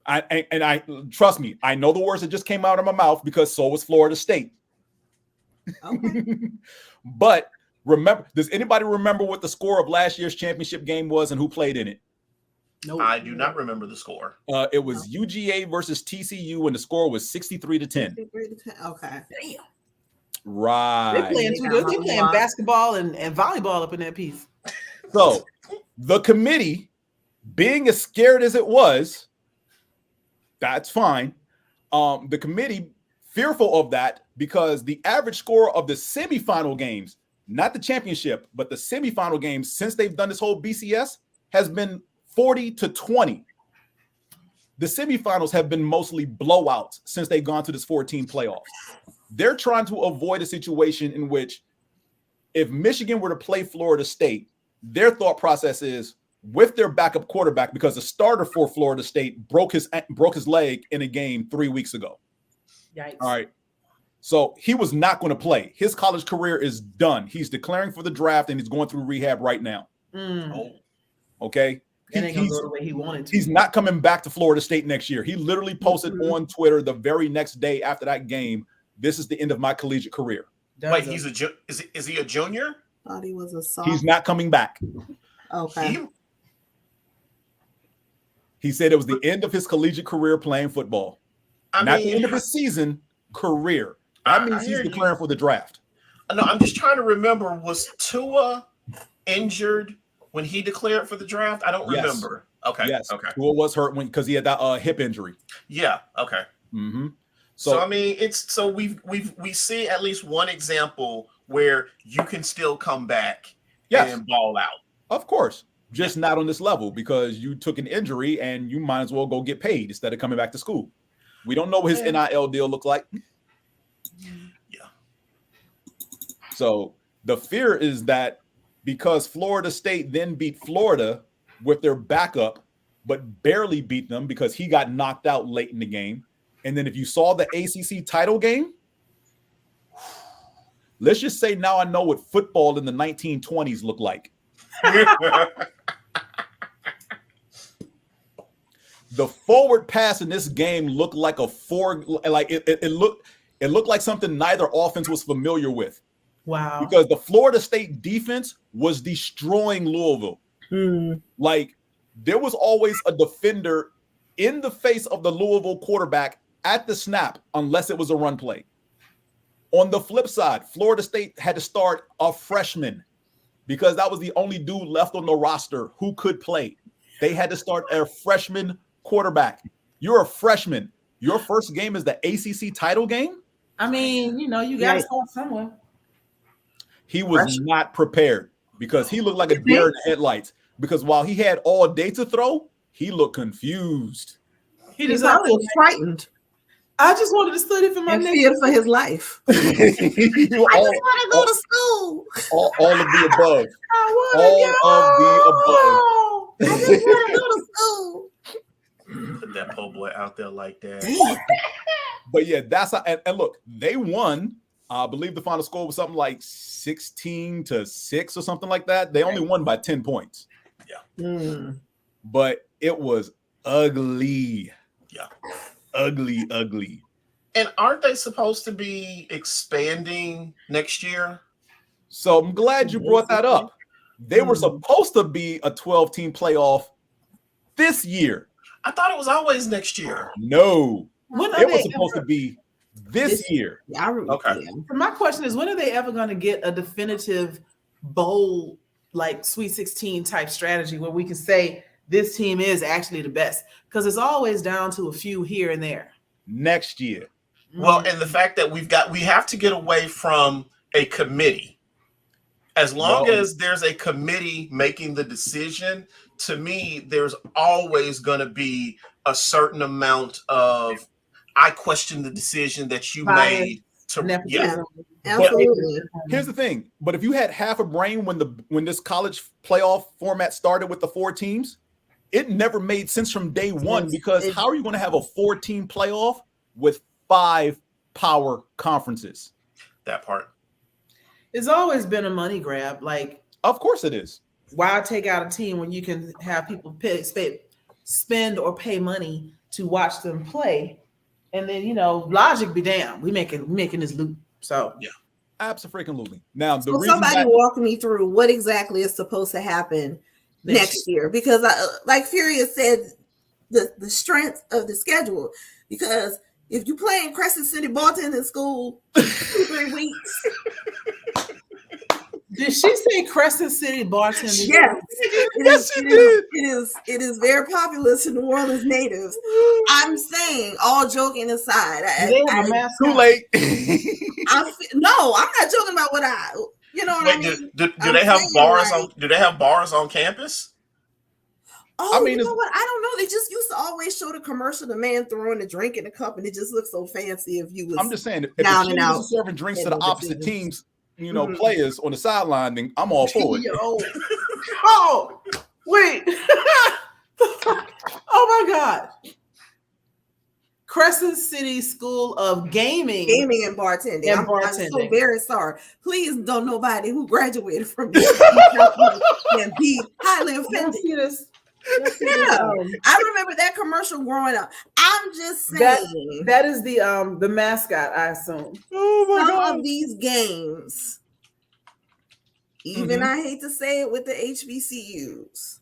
C: I trust me, I know the words that just came out of my mouth because so was Florida State. Okay. But does anybody remember what the score of last year's championship game was and who played in it?
D: No, I do not remember the score.
C: It was UGA versus TCU, and the score was 63-10.
F: 63-10. Okay.
E: Damn.
C: Right.
E: They're playing basketball and volleyball up in that piece.
C: So the committee, being as scared as it was, that's fine. The committee, fearful of that, because the average score of the semifinal games, not the championship, but the semifinal games since they've done this whole BCS has been 40-20. The semifinals have been mostly blowouts since they've gone to this 14 playoffs. They're trying to avoid a situation in which if Michigan were to play Florida State, their thought process is with their backup quarterback, because the starter for Florida State broke his leg in a game 3 weeks ago.
E: Yikes.
C: All right. So he was not going to play. His college career is done. He's declaring for the draft and he's going through rehab right now. Okay.
E: That ain't gonna go the way he wanted to.
C: He's not coming back to Florida State next year. He literally posted on Twitter the very next day after that game, "This is the end of my collegiate career."
D: Wait, is he a junior?
F: Thought he was a sophomore.
C: He's not coming back.
F: Okay.
C: He said it was the end of his collegiate career playing football. Not the end of his season, career. That means he's declaring for the draft.
D: No, I'm just trying to remember, was Tua injured when he declared for the draft? I don't remember. Okay.
C: Yes.
D: Okay.
C: Tua was hurt because he had that hip injury.
D: Yeah. Okay.
C: Mm-hmm.
D: So I mean, we see at least one example where you can still come back and ball out.
C: Of course. Just not on this level because you took an injury and you might as well go get paid instead of coming back to school. We don't know what his NIL deal look like.
D: Yeah.
C: So the fear is that because Florida State then beat Florida with their backup, but barely beat them because he got knocked out late in the game. And then if you saw the ACC title game, let's just say now I know what football in the 1920s looked like. The forward pass in this game looked like it looked like something neither offense was familiar with.
E: Wow.
C: Because the Florida State defense was destroying Louisville. Like, there was always a defender in the face of the Louisville quarterback at the snap, unless it was a run play. On the flip side, Florida State had to start a freshman because that was the only dude left on the roster who could play. They had to start a freshman quarterback. You're a freshman. Your first game is the ACC title game?
E: I mean, you got to start somewhere.
C: He was not prepared because he looked like a deer in the headlights. Because while he had all day to throw, he looked confused.
F: He probably was frightened.
E: I just wanted to study for my
F: and feared for his life. I just want to go to school.
C: All of the above.
F: I just want to go to school.
D: Put that po' boy out there like that.
C: But yeah, that's how, and look, they won. I believe the final score was something like 16-6 or something like that. They only won by 10 points.
D: Yeah.
C: But it was ugly.
D: Yeah.
C: Ugly.
D: And aren't they supposed to be expanding next year?
C: So I'm glad you brought that up. They were supposed to be a 12-team playoff this year.
D: I thought it was always next year.
C: No. It was supposed to be this year.
F: Yeah,
D: okay.
E: So my question is, when are they ever going to get a definitive bowl, like Sweet 16 type strategy where we can say this team is actually the best? Because it's always down to a few here and there.
C: Next year.
D: Well, and the fact that we have to get away from a committee. As long as there's a committee making the decision, to me, there's always going to be a certain amount of, I question the decision that you made.
F: Absolutely.
C: Here's the thing. But if you had half a brain when this college playoff format started with the 4 teams, it never made sense from day one, because how are you going to have a 4-team playoff with 5 power conferences?
D: That part.
E: It's always been a money grab. Like,
C: of course it is.
E: Why take out a team when you can have people spend or pay money to watch them play? And then, logic be damned. We making this loop. So
D: yeah,
C: absolutely. Now,
F: somebody walk me through what exactly is supposed to happen next year, because like Furious said, the strength of the schedule. Because if you play in Crescent City, Barton in school 2-3 weeks.
E: Did she say Crescent City, Barton?
F: Yes. It is very populous in New Orleans natives. I'm saying, all joking aside,
C: too late.
F: I'm not joking about what what I mean.
D: Do they have bars on? Do they have bars on campus?
F: Oh, you know what? I don't know. They just used to always show the commercial, the man throwing a drink in a cup, and it just looks so fancy. If you was,
C: I'm just saying, if the team was serving drinks to the opposite teams, players on the sideline, then I'm all for it.
E: Oh, wait. Oh my God. Crescent City School of Gaming
F: and Bartending. I'm so very sorry. Please don't nobody who graduated from this and be highly offended. Yeah, I remember that commercial growing up. I'm just saying
E: that is the mascot, I assume.
C: Oh my God.
F: Some of these games, even I hate to say it with the HBCUs,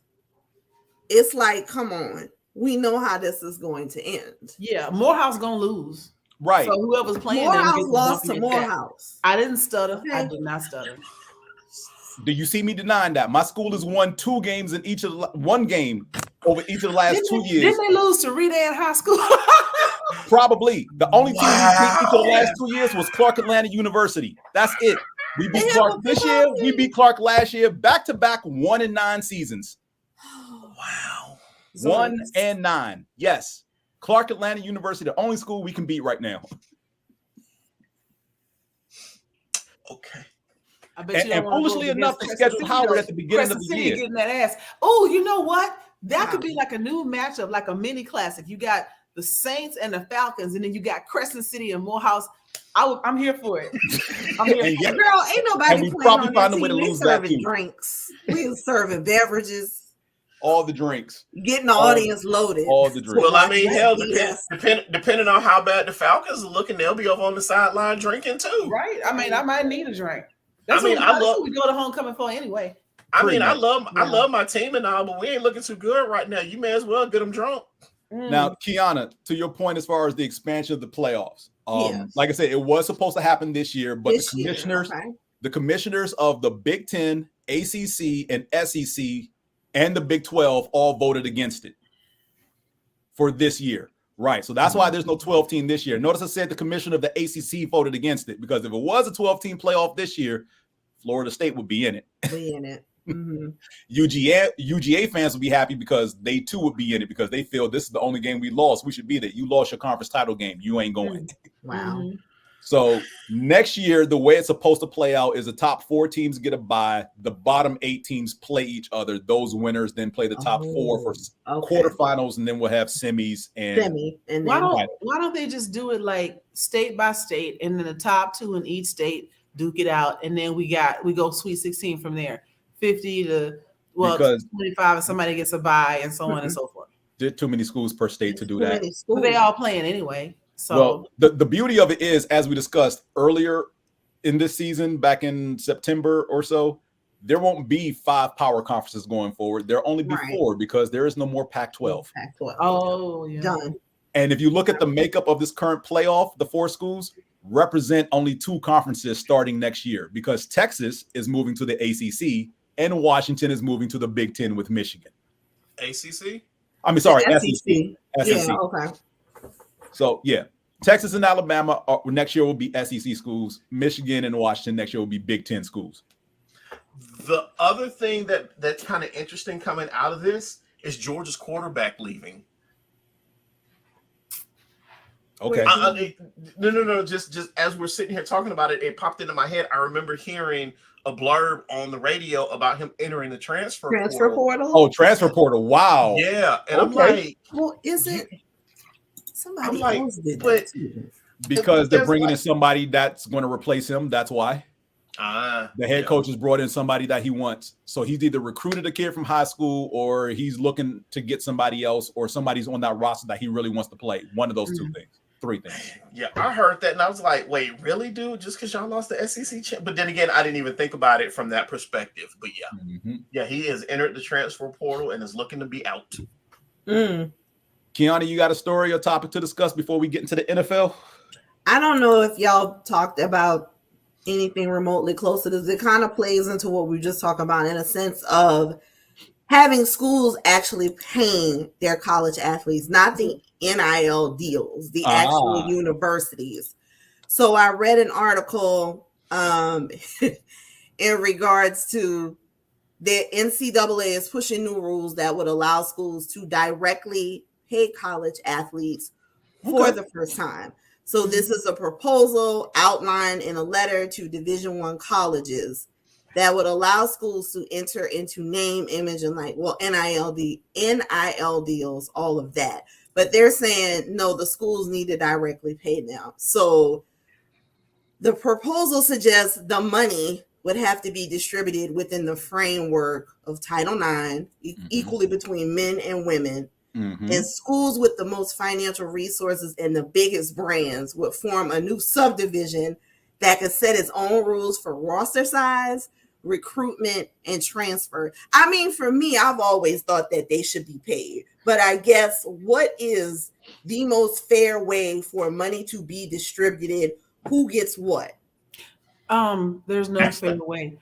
F: it's like, come on, we know how this is going to end.
E: Yeah, Morehouse gonna lose.
C: Right.
E: So whoever's playing
F: Morehouse lost to Morehouse.
E: I didn't stutter. Okay. I did not stutter.
C: Do you see me denying that? My school has won 2 games in one game over each of the last 2 years.
E: Didn't they lose to Redan High School?
C: Probably. The only team we beat each of the last 2 years was Clark Atlanta University. That's it. We beat Clark this year. We beat Clark last year. Back-to-back 1-9 seasons.
D: Wow.
C: 1-9. Yes. Clark Atlanta University, the only school we can beat right now.
D: Okay.
E: I bet you don't
C: And
E: want to go
C: foolishly
E: against
C: enough, they
E: Crescent
C: scheduled
E: City,
C: Howard
E: though.
C: at the beginning of
E: Crescent
C: the
E: City
C: year.
E: getting that ass. Oh, you know what? That could
F: Wow.
E: be like a new matchup, like a mini classic. You got the Saints and the Falcons, and then you got Crescent City and Morehouse. I'm here for it. I'm here.
C: And
E: For
C: yeah,
E: it.
F: Girl, ain't
C: and
F: nobody
C: we
F: playing
C: probably
F: on
C: find
F: that
C: a way to
F: team. They
C: lose that
F: serving
C: too.
F: drinks. We serving beverages,
C: all the drinks,
F: getting the
C: All-
F: audience loaded.
C: all the drinks.
D: Well, I mean, hell,
F: Yes.
D: depending on how bad the Falcons are looking, they'll be over on the sideline drinking too.
E: Right? I mean, I might need a drink. That's
D: I mean,
E: what,
D: I
E: that's
D: love-
E: what we go to homecoming for anyway.
D: I
C: Pretty
D: mean, I
C: much.
D: love my team and all, but we ain't looking too good right now. You may as well get them drunk.
C: Now, Qiana, to your point, as far as the expansion of the playoffs,
F: Yes.
C: like I said, it was supposed to happen this year, but
F: This
C: the
F: year,
C: commissioners,
F: okay.
C: the commissioners of the Big 10, ACC, and SEC, and the Big 12 all voted against it for this year. Right. So that's why there's no 12 team this year. Notice I said the commissioner of the ACC voted against it, because if it was a 12 team playoff this year, Florida State would be in it.
F: We in it. Mhm.
C: UGA fans would be happy because they too would be in it, because they feel this is the only game we lost. We should be there. You lost your conference title game. You ain't going.
F: Wow.
E: Mhm.
C: So next year, the way it's supposed to play out is the top 4 teams get a bye. The bottom 8 teams play each other. Those winners then play the top 4 for
F: Okay.
C: quarterfinals, and then we'll have semis and
F: Semi and
E: Why
F: then
E: don't they just do it like state by state, and then the top 2 in each state duke it out, and then we go Sweet 16 from there, 50 to
C: Because-
E: 25, and somebody gets a bye, and so on and so forth.
C: there are too many schools per state to do that.
E: But they all playing anyway. So
C: Well, the beauty of it is, as we discussed earlier in this season, back in September or so, there won't be 5 power conferences going forward. There'll only be
F: Right.
C: 4, because there is no more Pac-12.
F: Pac-12.
E: oh yeah.
F: Done.
C: And if you look at the makeup of this current playoff, the 4 schools represent only 2 conferences starting next year, because Texas is moving to the ACC and Washington is moving to the Big 10 with Michigan.
D: ACC.
C: I mean, sorry,
F: SEC.
C: SEC.
F: Yeah, okay.
C: So, yeah, Texas and Alabama next year will be SEC schools. Michigan and Washington next year will be Big 10 schools.
D: The other thing that's kind of interesting coming out of this is Georgia's quarterback leaving.
C: Okay.
D: No. Just as we're sitting here talking about it, it popped into my head. I remember hearing a blurb on the radio about him entering the transfer
F: Portal.
C: Oh, transfer portal. Wow.
D: Yeah, and I'm
C: Okay.
D: like,
F: Well, is it somebody
D: I'm like,
F: else did
D: but-
F: that too?
C: Because they're
D: There's
C: bringing in
D: like-
C: somebody that's going to replace him. That's why. The head coach has brought in somebody that he wants. So he's either recruited a kid from high school, or he's looking to get somebody else, or somebody's on that roster that he really wants to play. One of those 2 things. 3 things.
D: Yeah, I heard that and I was like, wait, really, dude? Just because y'all lost the SEC champ? But then again, I didn't even think about it from that perspective. But yeah, yeah, he has entered the transfer portal and is looking to be out.
C: Qiana, you got a story or topic to discuss before we get into the NFL?
F: I don't know if y'all talked about anything remotely close to this. It kind of plays into what we were just talking about, in a sense of having schools actually paying their college athletes, not the NIL deals, the actual universities. So I read an article in regards to the NCAA is pushing new rules that would allow schools to directly pay college athletes for the first time. So this is a proposal outlined in a letter to Division I colleges that would allow schools to enter into name, image, and NIL deals, all of that. But they're saying, no, the schools need to directly pay now. So the proposal suggests the money would have to be distributed within the framework of Title IX, equally between men and women. And schools with the most financial resources and the biggest brands would form a new subdivision that could set its own rules for roster size, recruitment, and transfer. I mean, for me, I've always thought that they should be paid. But I guess, what is the most fair way for money to be distributed? Who gets what?
E: There's no fair way.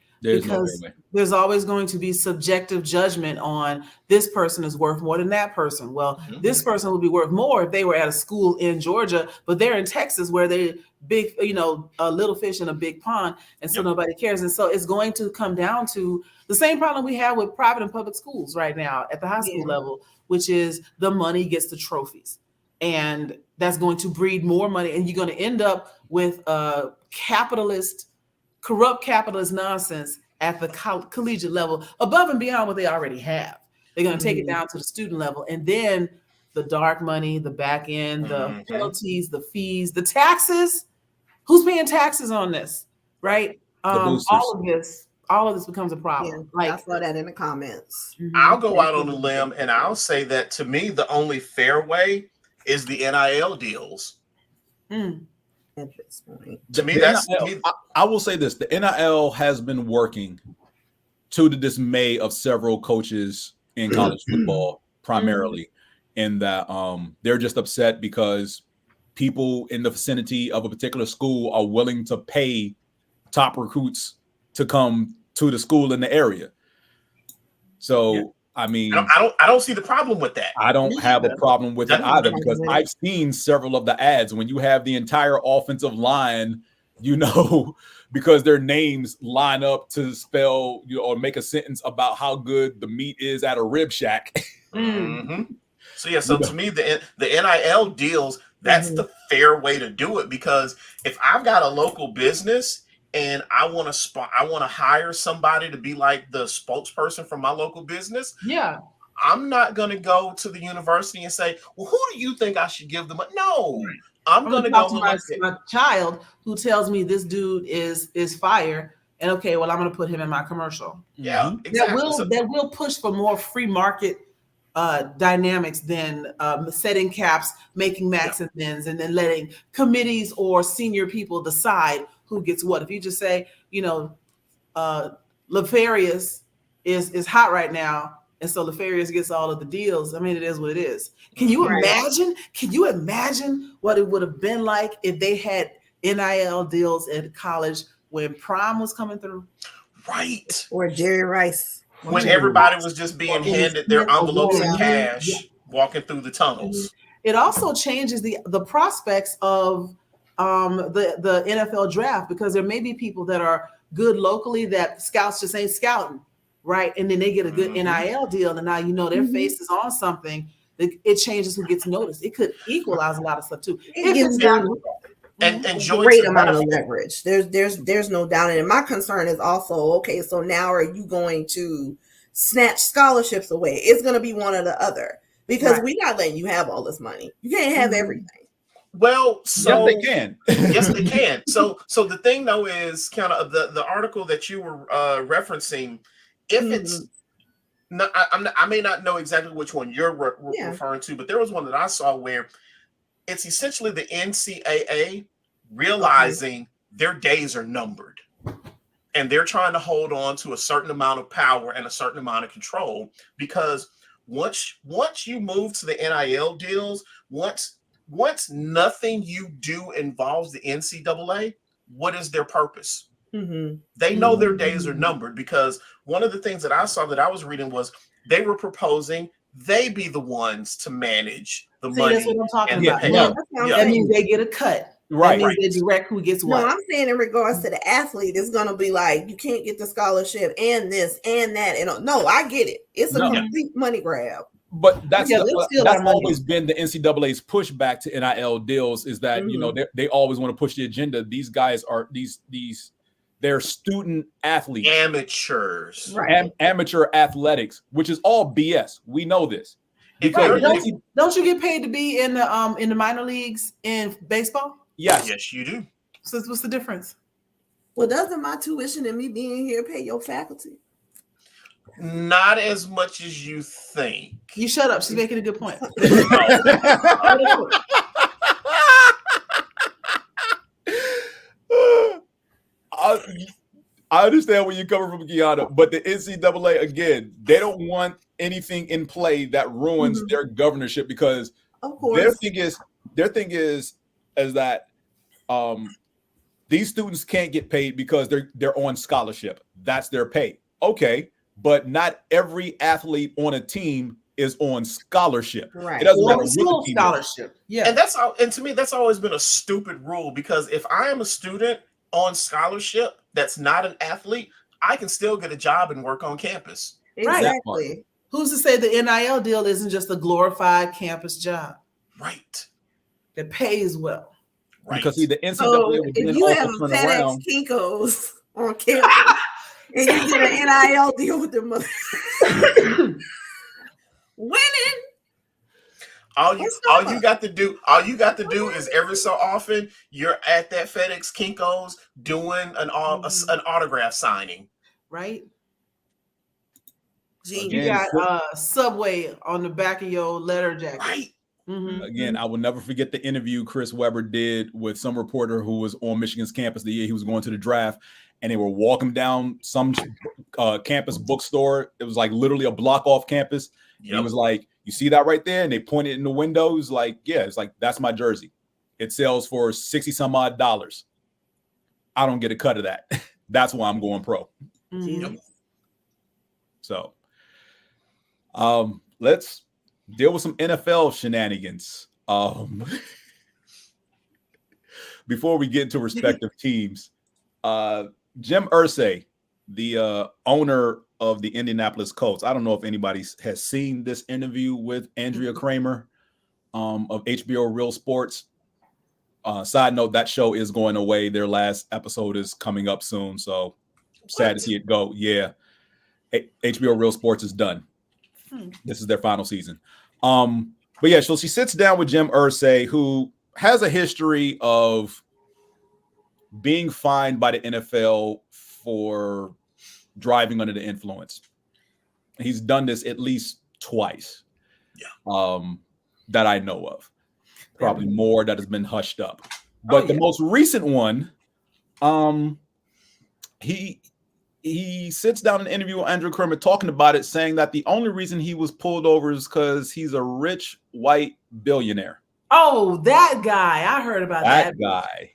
E: There's always going to be subjective judgment on this person is worth more than that person. Well, this person would be worth more if they were at a school in Georgia, but they're in Texas where they big, a little fish in a big pond, and so nobody cares. And so it's going to come down to the same problem we have with private and public schools right now at the high school level, which is the money gets the trophies. And that's going to breed more money, and you're going to end up with a capitalist corrupt capitalist nonsense at the collegiate level, above and beyond what they already have. They're going to take it down to the student level, and then the dark money, the back end, the penalties, the fees, the taxes. Who's paying taxes on this, right? All of this becomes a problem.
F: Yeah, I saw that in the comments.
D: I'll go out on a limb and I'll say that to me, the only fair way is the NIL deals.
F: At this point.
D: To me, that's
C: I will say this: the NIL has been working to the dismay of several coaches in college football, primarily, in that they're just upset because people in the vicinity of a particular school are willing to pay top recruits to come to the school in the area. So I mean,
D: I don't see the problem with that.
C: I don't have a problem with it either, because I've seen several of the ads when you have the entire offensive line, because their names line up to spell or make a sentence about how good the meat is at a rib shack.
D: So to me, the NIL deals, that's the fair way to do it, because if I've got a local business and I want to hire somebody to be like the spokesperson for my local business.
E: Yeah.
D: I'm not going to go to the university and say, well, who do you think I should give them? No, I'm going to go to
E: my child who tells me this dude is fire. And okay, well, I'm going to put him in my commercial.
D: Yeah, exactly.
E: That will push for more free market dynamics than setting caps, making max and mins, and then letting committees or senior people decide who gets what. If you just say, Lefarius is hot right now, and so Lefarius gets all of the deals. I mean, it is what it is. Can you imagine? Can you imagine what it would have been like if they had NIL deals at college when Prime was coming through?
D: Right.
F: Or Jerry Rice.
D: When everybody was just being handed their envelopes of cash walking through the tunnels.
E: It also changes the prospects of the NFL draft, because there may be people that are good locally that scouts just ain't scouting, right? And then they get a good NIL deal, and now their face is on something. It changes who gets noticed. It could equalize a lot of stuff too.
F: It gives them
D: and
F: great amount of leverage. There's no doubt in it. My concern is also, okay, so now are you going to snatch scholarships away? It's going to be one or the other, because we're not letting you have all this money. You can't have everything.
D: Well, so
C: yes, they can.
D: Yes, they can. So the thing though is kind of the article that you were referencing. If it's not, I may not know exactly which one you're referring to, but there was one that I saw where it's essentially the NCAA realizing their days are numbered, and they're trying to hold on to a certain amount of power and a certain amount of control, because once you move to the NIL deals, once nothing you do involves the NCAA, what is their purpose? They know their days are numbered, because one of the things that I saw that I was reading was they were proposing they be the ones to manage the money.
E: That's what I'm talking about. That means they get a cut.
C: Right.
E: That means they direct who gets what.
F: No, I'm saying in regards to the athlete, it's going to be like, you can't get the scholarship and this and that. And no, I get it. It's a complete money grab.
C: But that's always been the NCAA's pushback to NIL deals, is that they always want to push the agenda. These guys are they're student athletes,
D: amateurs,
C: amateur athletics, which is all BS. We know this. Because
E: don't you get paid to be in the minor leagues in baseball?
D: Yes, you do.
E: So what's the difference?
F: Well, doesn't my tuition and me being here pay your faculty?
D: Not as much as you think.
E: You shut up. She's making a good point.
C: I understand where you're coming from, Qiana, but the NCAA, again, they don't want anything in play that ruins their governorship, because their thing is that these students can't get paid because they're on scholarship. That's their pay. Okay, but not every athlete on a team is on scholarship.
F: Right.
C: It doesn't matter
E: what scholarship. Yeah.
D: And to me, that's always been a stupid rule, because if I am a student on scholarship that's not an athlete, I can still get a job and work on campus.
F: Exactly.
C: Right.
E: Who's to say the NIL deal isn't just a glorified campus job?
D: Right.
E: That pays well.
D: Right.
C: Because see, the NCAA would
F: if you have a FedEx Kinko's on campus, and you get an NIL deal with them mother. Winning.
D: All you got to do is every so often you're at that FedEx Kinko's doing an autograph signing.
E: Right.
F: Genius.
E: You got Subway on the back of your letter jacket.
D: Right.
E: Mm-hmm.
C: Again, I will never forget the interview Chris Webber did with some reporter who was on Michigan's campus the year he was going to the draft, and they were walking down some campus bookstore. It was like literally a block off campus. Yep. He was like, "You see that right there?" And they pointed in the window. It was like, "Yeah, it's like that's my jersey. It sells for $60 some odd. I don't get a cut of that. That's why I'm going pro."
E: Mm-hmm.
C: So, let's deal with some NFL shenanigans. Before we get into respective teams, Jim Irsay, the owner of the Indianapolis Colts. I don't know if anybody has seen this interview with Andrea Kramer of HBO Real Sports. Side note, that show is going away. Their last episode is coming up soon, so sad to see it go. Yeah, HBO Real Sports is done. This is their final season. But yeah, so she sits down with Jim Irsay, who has a history of being fined by the NFL for driving under the influence. He's done this at least twice. Yeah. That I know of. Probably more that has been hushed up. But the most recent one, he sits down in an interview with Andrew Kramer talking about it, saying that the only reason he was pulled over is because he's a rich white billionaire.
E: Oh, that guy. I heard about that
C: guy.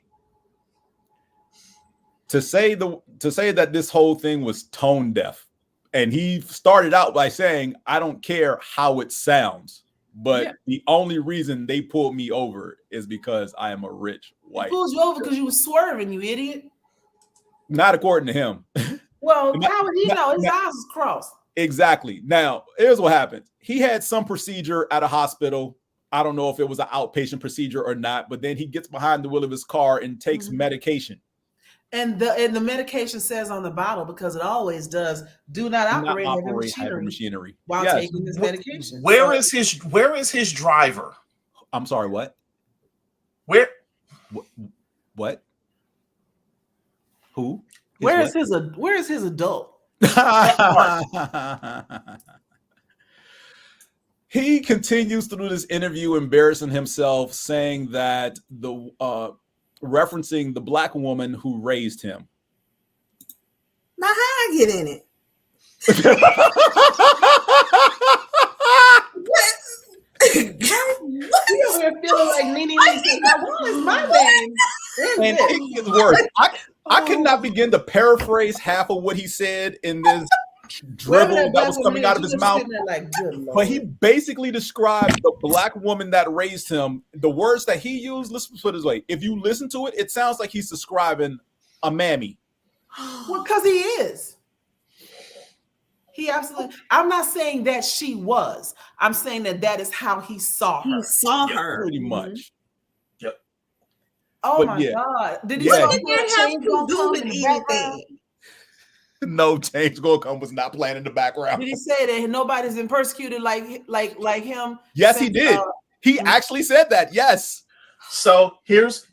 C: To say that this whole thing was tone deaf. And he started out by saying, I don't care how it sounds, but the only reason they pulled me over is because I am a rich white.
E: They pulled you over because you were swerving, you idiot.
C: Not according to him.
E: Well, how would he know? His eyes was crossed.
C: Exactly. Now, here's what happened. He had some procedure at a hospital. I don't know if it was an outpatient procedure or not, but then he gets behind the wheel of his car and takes medication. And
E: the medication says on the bottle, because it always does, do not operate heavy machinery while taking this medication.
D: Where is his driver?
C: I'm sorry, what?
D: Where?
C: What? Who?
E: Where is his adult?
C: He continues through this interview embarrassing himself, saying that referencing the black woman who raised him.
F: Now how I get in it?
E: You over here feeling like Nene Leakes. What is my name?
C: And it gets worse. I could not begin to paraphrase half of what he said in this dribble that was coming out of his mouth. But he basically described the black woman that raised him. The words that he used, let's put it this way. If you listen to it, it sounds like he's describing a mammy.
E: Well, because he is. He absolutely. I'm not saying that she was. I'm saying that is how he saw her.
F: He saw her.
C: Pretty much.
D: Yep.
E: Oh my God. Did he say
F: that have to do with anything?
C: No, change gonna come was not playing in the background.
E: Did he say that nobody's been persecuted like him?
C: Yes, he did. He actually said that. Yes.
D: So here's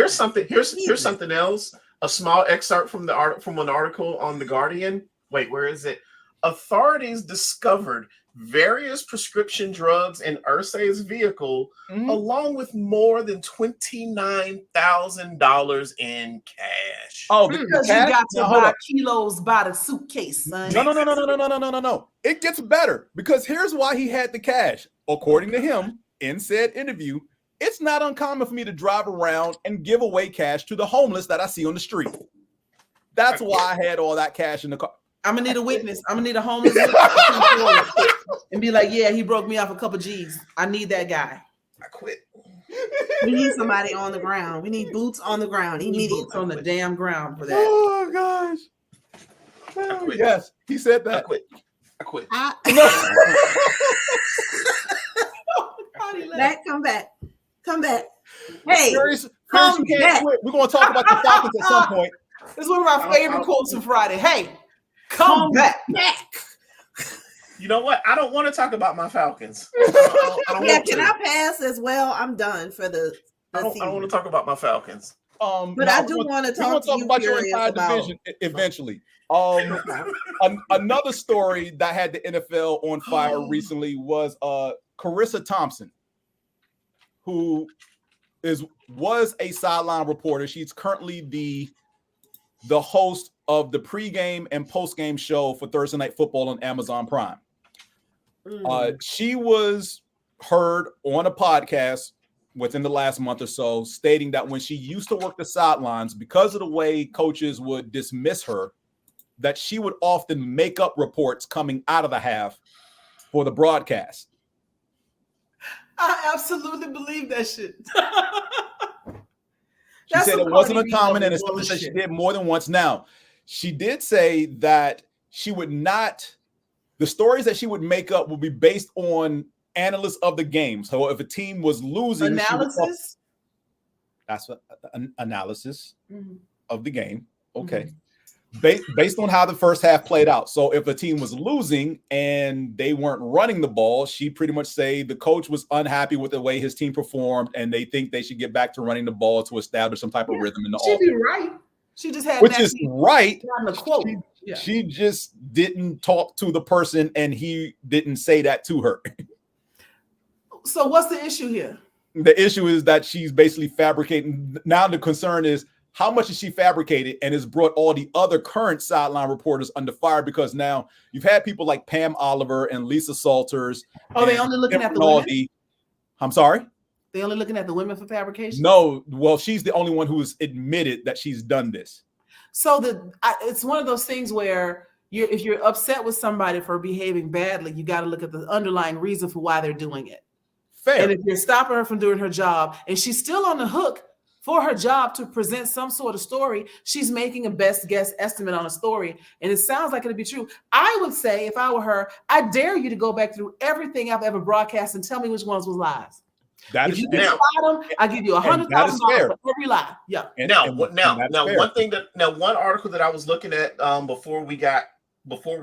D: something else. A small excerpt from an article on The Guardian. Wait, where is it? Authorities discovered various prescription drugs in Irsay's vehicle, along with more than $29,000 in cash.
E: Oh, because you got to buy kilos by the suitcase, son.
C: No. It gets better, because here's why he had the cash. According to him, in said interview, it's not uncommon for me to drive around and give away cash to the homeless that I see on the street. That's why I had all that cash in the car.
E: I'm gonna need a witness. I'm gonna need a homeless and be like, yeah, he broke me off a couple G's. I need that guy.
D: I quit.
F: We need somebody on the ground. We need boots on the ground immediately.
E: Boots on the damn ground for that.
C: Oh gosh. Oh, yes, he said that.
D: I quit.
F: Back, come back. Come back. Hey,
C: come back. We're gonna talk about the Falcons at some point.
E: It's one of my favorite quotes from Friday. Hey, come back.
D: You know what? I don't want to talk about my Falcons. I don't
F: Yeah,
D: want
F: can
D: to.
F: I pass as well? I'm done for the
D: I don't want to talk about my Falcons.
F: But I do want to talk to you,
C: about your
F: Furious,
C: entire
F: about
C: division eventually. Another story that had the NFL on fire recently was Carissa Thompson, who was a sideline reporter. She's currently the host of the pregame and postgame show for Thursday Night Football on Amazon Prime. She was heard on a podcast within the last month or so, stating that when she used to work the sidelines, because of the way coaches would dismiss her, that she would often make up reports coming out of the half for the broadcast.
E: I absolutely believe that shit.
C: She said it wasn't uncommon, and it's something that she did more than once. Now, she did say that she would not, the stories that she would make up would be based on analysts of the game. So if a team was losing,
E: analysis.
C: That's an analysis of the game. Okay. Based on how the first half played out. So if a team was losing and they weren't running the ball, she pretty much say the coach was unhappy with the way his team performed, and they think they should get back to running the ball to establish some type of rhythm in the offense.
E: She'd be right. She just had,
C: which is right.
E: Quote.
C: She just didn't talk to the person, and he didn't say that to her.
E: So what's the issue here?
C: The issue is that she's basically fabricating. Now the concern is how much is she fabricated, and has brought all the other current sideline reporters under fire, because now you've had people like Pam Oliver and Lisa Salters.
E: Oh, they only looking at the women?
C: I'm sorry?
E: They only looking at the women for fabrication?
C: No, well, she's the only one who's admitted that she's done this.
E: So it's one of those things where if you're upset with somebody for behaving badly, you got to look at the underlying reason for why they're doing it.
C: Fair.
E: And if you're stopping her from doing her job, and she's still on the hook for her job to present some sort of story, she's making a best guess estimate on a story, and it sounds like it'll be true. I would say, if I were her, I dare you to go back through everything I've ever broadcast and tell me which ones was lies. If you can spot them, I give you $100,000 for every lie. Yeah.
D: And one article that I was looking at before we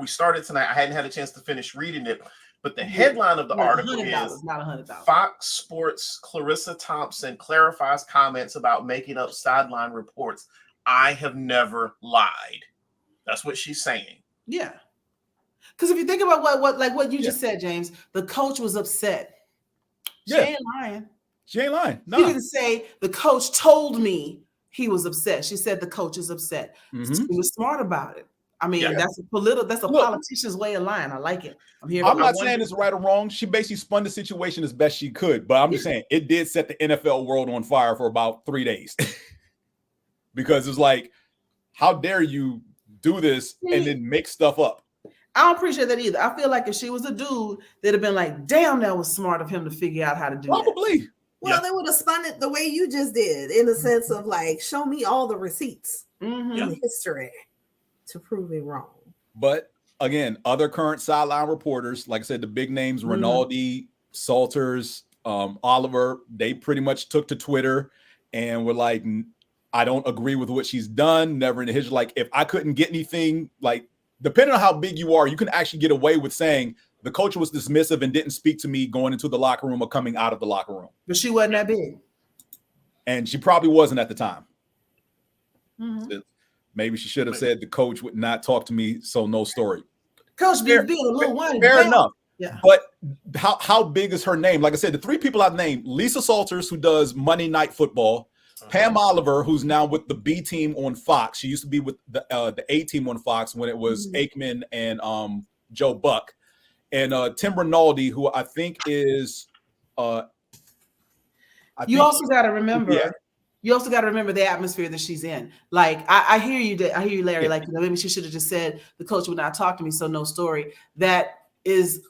D: started tonight, I hadn't had a chance to finish reading it. But the headline of the article is
E: not $100,000.
D: Fox Sports Clarissa Thompson clarifies comments about making up sideline reports. I have never lied. That's what she's saying.
E: Yeah. Because if you think about what you just said, James, the coach was upset. She ain't lying.
C: She ain't lying. No.
E: She didn't say the coach told me he was upset. She said the coach is upset. She was smart about it. I mean, that's a politician's way of lying. I like it.
C: I'm not saying it's right or wrong. She basically spun the situation as best she could, but I'm just saying it did set the NFL world on fire for about 3 days. Because it's like, how dare you do this and then make stuff up?
E: I don't appreciate that either. I feel like if she was a dude, they'd have been like, damn, that was smart of him to figure out how to do that.
C: Probably.
F: Well, they would have spun it the way you just did, in the sense of like, show me all the receipts in history to prove me wrong.
C: But again, other current sideline reporters, like I said, the big names, Rinaldi, Salters, Oliver, they pretty much took to Twitter and were like, I don't agree with what she's done. Never in the history. Like, if I couldn't get anything, like, depending on how big you are, you can actually get away with saying the coach was dismissive and didn't speak to me going into the locker room or coming out of the locker room.
E: But she wasn't that big.
C: And she probably wasn't at the time. Maybe she should have said the coach would not talk to me, so no story.
E: Coach being a little whiny.
C: Fair enough.
E: Yeah.
C: But how big is her name? Like I said, the three people I've named: Lisa Salters, who does Monday Night Football; Pam Oliver, who's now with the B team on Fox. She used to be with the A team on Fox when it was Aikman and Joe Buck; and Tim Rinaldi, who I think is.
E: You also got to remember. Yeah. You also got to remember the atmosphere that she's in. Like, I hear you. I hear you, Larry. Like, maybe she should have just said the coach would not talk to me, so no story. It's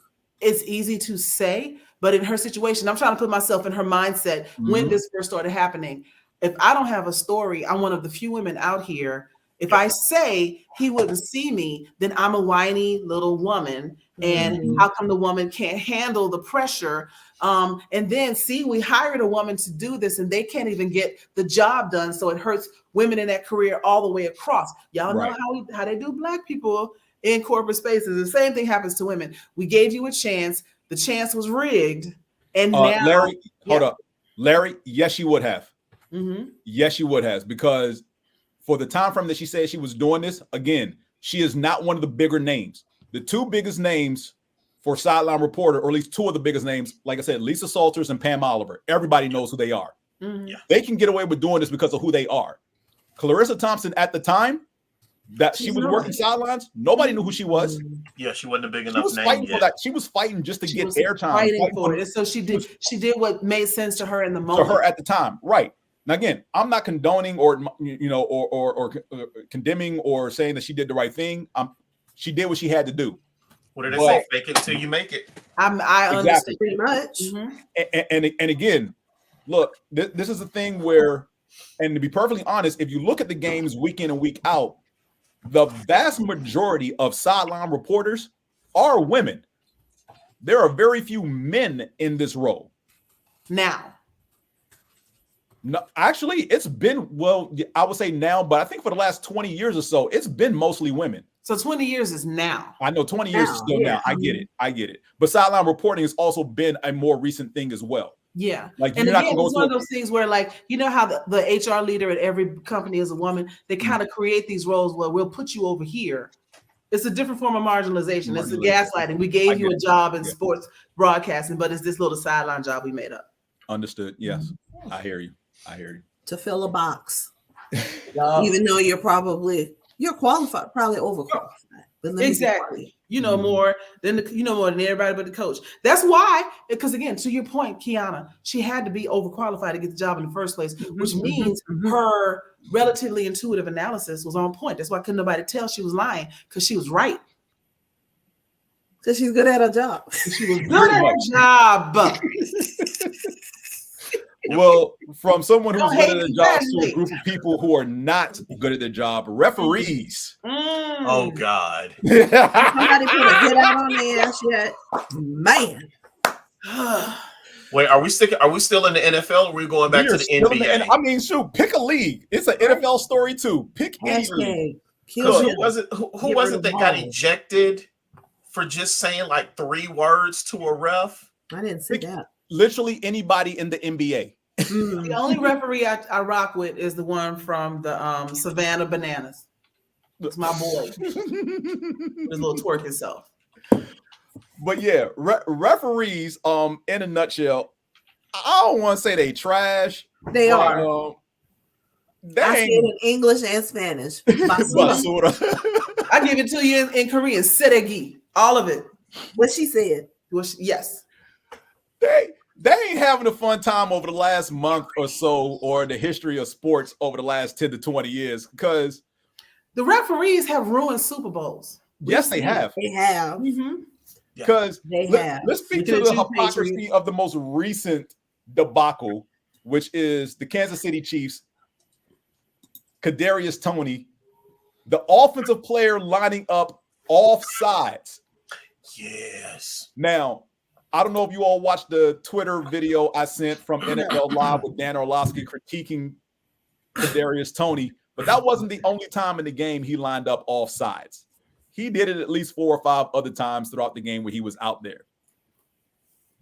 E: easy to say, but in her situation, I'm trying to put myself in her mindset when this first started happening. If I don't have a story, I'm one of the few women out here. If I say he wouldn't see me, then I'm a whiny little woman. And how come the woman can't handle the pressure? And then we hired a woman to do this and they can't even get the job done. So it hurts women in that career all the way across. Y'all know how they do Black people in corporate spaces. The same thing happens to women. We gave you a chance. The chance was rigged. And now,
C: Larry, hold up. Larry, yes, she would have.
E: Mm-hmm.
C: Yes, she would have, because for the time frame that she said she was doing this, again, she is not one of the bigger names. The two biggest names for sideline reporter, or at least two of the biggest names, like I said, Lisa Salters and Pam Oliver. Everybody knows who they are.
E: Mm-hmm.
C: They can get away with doing this because of who they are. Clarissa Thompson, at the time that she was working sidelines, nobody knew who she was.
D: Yeah, she wasn't a big
C: She
D: enough
C: was
D: name
C: fighting
D: yet.
C: for that. She was fighting just to get airtime.
E: Fighting for it. And so she did what made sense to her in the moment.
C: To her at the time, right? Now, again, I'm not condoning or condemning or saying that she did the right thing. She did what she had to do.
D: What did they say? Fake it till you make it.
E: I understand
F: pretty much.
E: Mm-hmm.
C: And again, look, this is a thing where, and to be perfectly honest, if you look at the games week in and week out, the vast majority of sideline reporters are women. There are very few men in this role.
E: Now.
C: No, actually, it's been, well, I would say now, but I think for the last 20 years or so, it's been mostly women.
E: So 20 years is now.
C: I know 20 years is still now. I get it. But sideline reporting has also been a more recent thing as well.
E: Yeah.
C: Like,
E: and
C: you're
E: again,
C: not going
E: it's one of those things where, like, you know how the HR leader at every company is a woman. They kind of create these roles where we'll put you over here. It's a different form of marginalization. It's the gaslighting. We gave you a job in sports broadcasting, but it's this little sideline job we made up.
C: Understood. Yes. I hear you.
F: To fill a box. Even though you're qualified, probably overqualified. But
E: Exactly. You know more than everybody but the coach. That's why, because again, to your point, Qiana, she had to be overqualified to get the job in the first place, which means her relatively intuitive analysis was on point. That's why couldn't nobody tell she was lying, because she was right.
F: Because she's good at her job.
E: She was good at her job.
C: Well, from someone who's good at their job to a group of people who are not good at their job, referees.
D: Oh God!
F: Somebody put a hit out on their ass yet, man.
D: Wait, are we still in the NFL, or are we going back to the NBA?
C: I mean, shoot, pick a league. It's an NFL story too. Pick any league.
D: Because who was it that got ejected for just saying like 3 words to a ref?
F: I didn't see that.
C: Literally anybody in the NBA.
E: The only referee I rock with is the one from the Savannah Bananas. It's my boy. His little twerk himself.
C: But yeah, referees, in a nutshell, I don't want to say they trash.
F: They are. I say it in English and Spanish.
C: Basura.
E: I give it to you in Korean. Seregi. All of it.
F: What she said.
E: Yes.
C: They ain't having a fun time over the last month or so, or the history of sports over the last 10 to 20 years, because
E: the referees have ruined Super Bowls.
C: Yes, they have.
F: They have.
C: Because let's speak to the hypocrisy
E: Patriots.
C: of the most recent debacle, which is the Kansas City Chiefs, Kadarius Toney, the offensive player lining up off sides.
D: Yes.
C: Now, I don't know if you all watched the Twitter video I sent from NFL Live with Dan Orlovsky critiquing Kadarius Toney, but that wasn't the only time in the game he lined up off sides. He did it at least 4 or 5 other times throughout the game where he was out there.